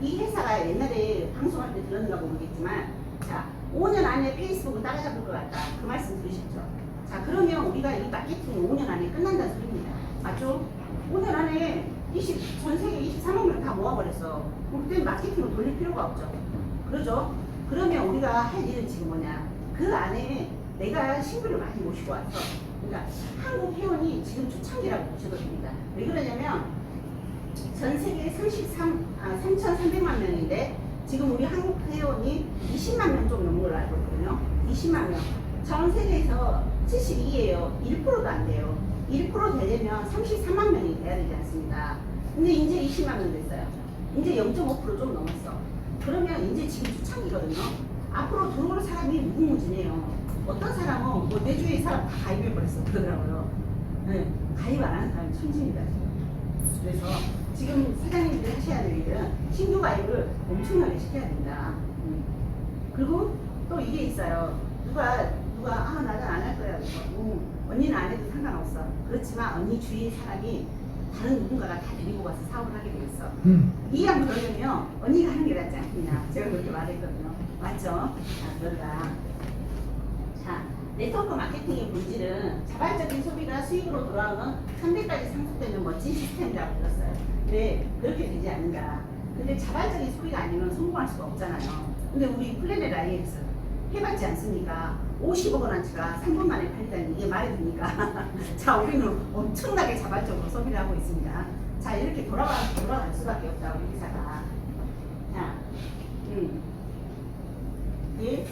이 회사가 옛날에 방송할 때 들었는가 모르겠지만 자 5년 안에 페이스북을 따라잡을 것 같다. 그 말씀 들으셨죠? 자 그러면 우리가 이 마케팅이 5년 안에 끝난다는 소리입니다. 맞죠? 5년 안에 전 세계 23억 명 다 모아버렸어. 그럼 그때 마케팅을 돌릴 필요가 없죠. 그러죠? 그러면 우리가 할 일은 지금 뭐냐? 그 안에 내가 신규를 많이 모시고 왔어. 그러니까 한국 회원이 지금 초창기라고 보셔도 됩니다. 왜 그러냐면 전 세계 3,300만 명인데 지금 우리 한국 회원이 20만 명 좀 넘는 걸로 알고 있거든요. 20만 명. 전 세계에서 72예요. 1%도 안 돼요. 1% 되려면 33만 명이 돼야 되지 않습니다. 근데 이제 20만 명 됐어요. 이제 0.5% 좀 넘었어. 그러면 이제 지금 초창기거든요. 앞으로 들어올 사람이 무궁무진해요. 어떤 사람은 뭐 내 주위에 사람 다 가입해버렸어 그러더라고요. 네, 가입 안 하는 사람이 천지입니다. 그래서 지금 사장님들이 하셔야 될 일은 신규 가입을 엄청나게 시켜야 된다. 그리고 또 이게 있어요. 누가 나는 안 할 거야. 언니는 안 해도 상관없어. 그렇지만 언니 주위에 사람이 다른 누군가가 다 데리고 가서 사업을 하게 되겠어. 이왕 그러려면 언니가 하는 게 낫지 않겠냐. 제가 그렇게 말했거든요. 맞죠? 자, 그러다. 자, 네트워크 마케팅의 본질은 자발적인 소비가 수익으로 돌아오는 300까지 상속되는 멋진 시스템이라고 들었어요. 근데 그렇게 되지 않는가. 근데 자발적인 소비가 아니면 성공할 수가 없잖아요. 근데 우리 플래닛 IX 해봤지 않습니까? 50억 원어치가 3분 만에 팔리다니 이게 말이 됩니까? 자, 우리는 엄청나게 자발적으로 소비를 하고 있습니다. 자, 이렇게 돌아갈 수밖에 없다, 우리 회사가. 자, 예?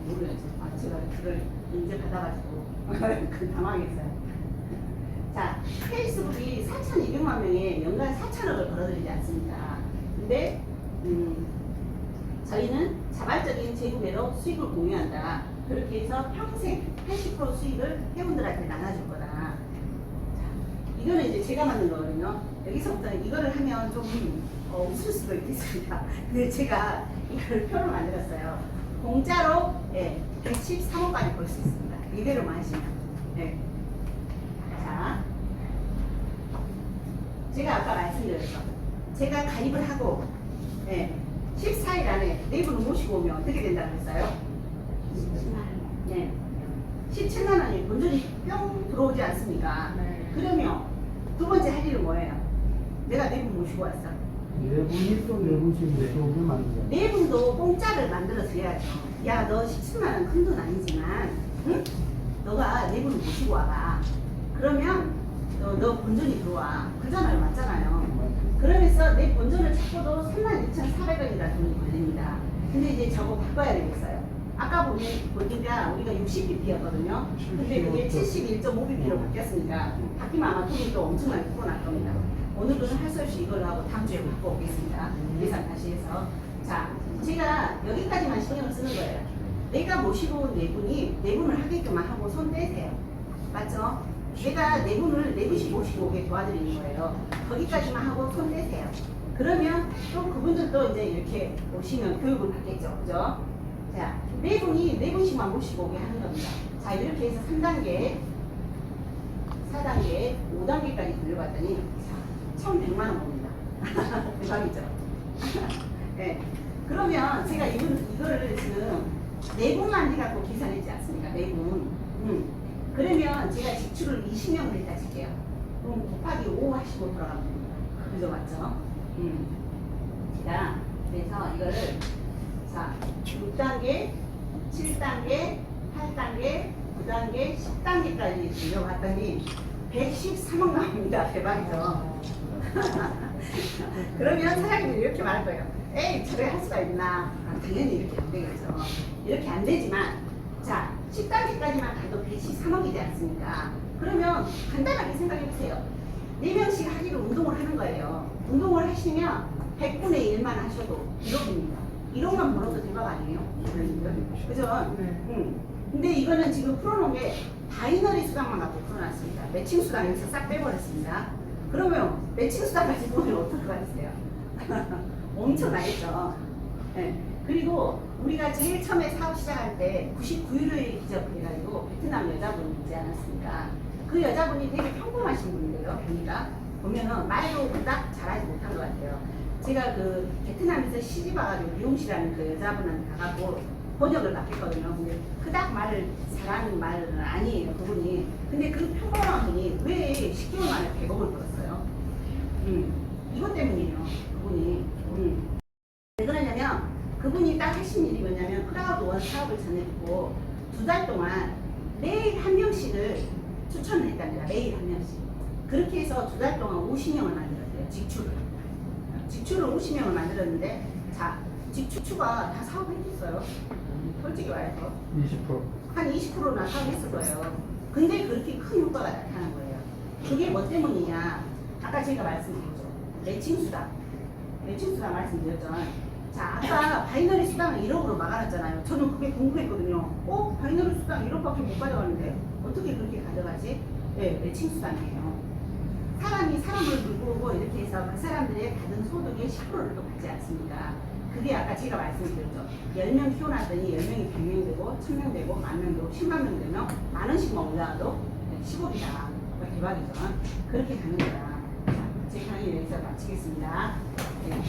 모르겠어요. 제가 그걸 이제 받아가지고 당황했어요. 자, 페이스북이 4,200만 명에 연간 4천억을 벌어들이지 않습니까? 근데 저희는 자발적인 재구매로 수익을 공유한다. 그렇게 해서 평생 80% 수익을 회원들한테 나눠줄 거다. 자, 이거는 이제 제가 만든 거거든요. 여기서부터는 이거를 하면 좀 웃을 수도 있겠습니다. 근데 제가 이걸 표를 만들었어요. 공짜로 113억까지 벌 수 있습니다. 이대로만 하시면. 네. 자, 제가 아까 말씀드렸죠. 제가 가입을 하고 14일 안에 네 분을 모시고 오면 어떻게 된다고 했어요? 17만 원. 네. 17만 원이 본전이 뿅 들어오지 않습니까? 네. 그러면 두 번째 할 일은 뭐예요? 내가 네 분 모시고 왔어. 네 분이 또 네 분씩 모시고 만들어요. 네 분도 공짜를 만들어서 해야죠. 야, 너 17만 원 큰 돈 아니지만, 응? 너가 네 분을 모시고 와봐. 그러면 너 본전이 들어와. 그잖아요, 맞잖아요. 그러면서 내 본전을 찾고도 32,400원이라 돈이 걸립니다. 근데 이제 저거 바꿔야 되겠어요. 아까 보니까 우리가 60bp였거든요. 근데 그게 71.5bp로 바뀌었으니까 바뀌면 아마 돈이 또 엄청나게 풀어날 겁니다. 오늘은 할 수 없이 이걸 하고 다음 주에 갖고 오겠습니다. 예산 다시 해서. 자, 제가 여기까지만 신경을 쓰는 거예요. 내가 모시고 온 네 분이 네 분을 하게끔만 하고 손 떼세요. 맞죠? 내가 네 분씩 모시고 오게 도와드리는 거예요. 거기까지만 하고 손 떼세요. 그러면 또 그분들도 이제 이렇게 오시면 교육을 받겠죠. 그죠? 자, 네 분씩만 모시고 오게 하는 겁니다. 자, 이렇게 해서 3단계, 4단계, 5단계까지 돌려봤더니, 자, 1,100만원 봅니다. 대박이죠? 네. 그러면 제가 이거를 지금 네 분만 해갖고 계산했지 않습니까? 네 분. 그러면 제가 지출을 20명을 일단 칠게요. 그럼 곱하기 5 하시고 돌아가면 됩니다. 그죠? 맞죠? 제가 그래서 이거를 자 6단계, 7단계, 8단계, 9단계, 10단계까지 돌려봤더니 113억 나옵니다. 대박이죠? 그러면 사장님이 이렇게 말할 거예요. 에이, 저래 할 수가 있나? 당연히 이렇게 안 되겠죠. 이렇게 안 되지만, 자, 10단계까지만 가도 113억이지 않습니까? 그러면 간단하게 생각해보세요. 4명씩 하기로 운동을 하는 거예요. 운동을 하시면 100분의 1만 하셔도 1억입니다. 1억만 벌어도 대박 아니에요? 그죠? 근데 이거는 지금 풀어놓은 게 바이너리 수당만 갖고 풀어놨습니다. 매칭 수당에서 싹 빼버렸습니다. 그러면 매칭 수당까지 돈을 어떻게 받으세요? 엄청나겠죠. 네. 그리고 우리가 제일 처음에 사업 시작할 때 99일을 기적해가지고 베트남 여자분이 있지 않았습니까? 그 여자분이 되게 평범하신 분인데요. 보면은 말도 그닥 잘하지 못한 것 같아요. 제가 그 베트남에서 시집 와가지고 미용실하는 그 여자분한테 가갖고 번역을 맡겼거든요. 근데 그닥 말을 잘하는 말은 아니에요, 그분이. 근데 그 평범한 분이 왜 10개월 만에 100억을 벌었어요? 이것 때문이에요, 그분이. 왜 그러냐면 그분이 딱 하신 일이 뭐냐면 크라우드 원 사업을 전해주고 2달 동안 매일 한 명씩을 추천을 했답니다. 매일 한 명씩. 그렇게 해서 2달 동안 50명을 만들었대요. 직출을 50명을 만들었는데, 자, 직추가 다 사업했겠어요. 솔직히 말해서. 20%. 한 20%나 사업했을 거예요. 근데 그렇게 큰 효과가 나타난 거예요. 그게 뭐 때문이냐. 아까 제가 말씀드렸죠. 매칭수당 말씀드렸죠. 자, 아까 바이너리 수당을 1억으로 막아놨잖아요. 저는 그게 궁금했거든요. 바이너리 수당 1억밖에 못 가져가는데 어떻게 그렇게 가져가지? 네, 매칭 수당이에요. 사람이 사람을 물고 오고 이렇게 해서 그 사람들의 받은 소득의 10%를 또 받지 않습니까? 그게 아까 제가 말씀드렸죠. 10명 키워놨더니 10명이 100명 되고 1000명 되고 10,000명 되고 10만 명 되면 10,000원씩만 올라가도 10억이다. 대박이죠. 그렇게 가는 거다. 자, 제 강의 여기서 마치겠습니다. 네.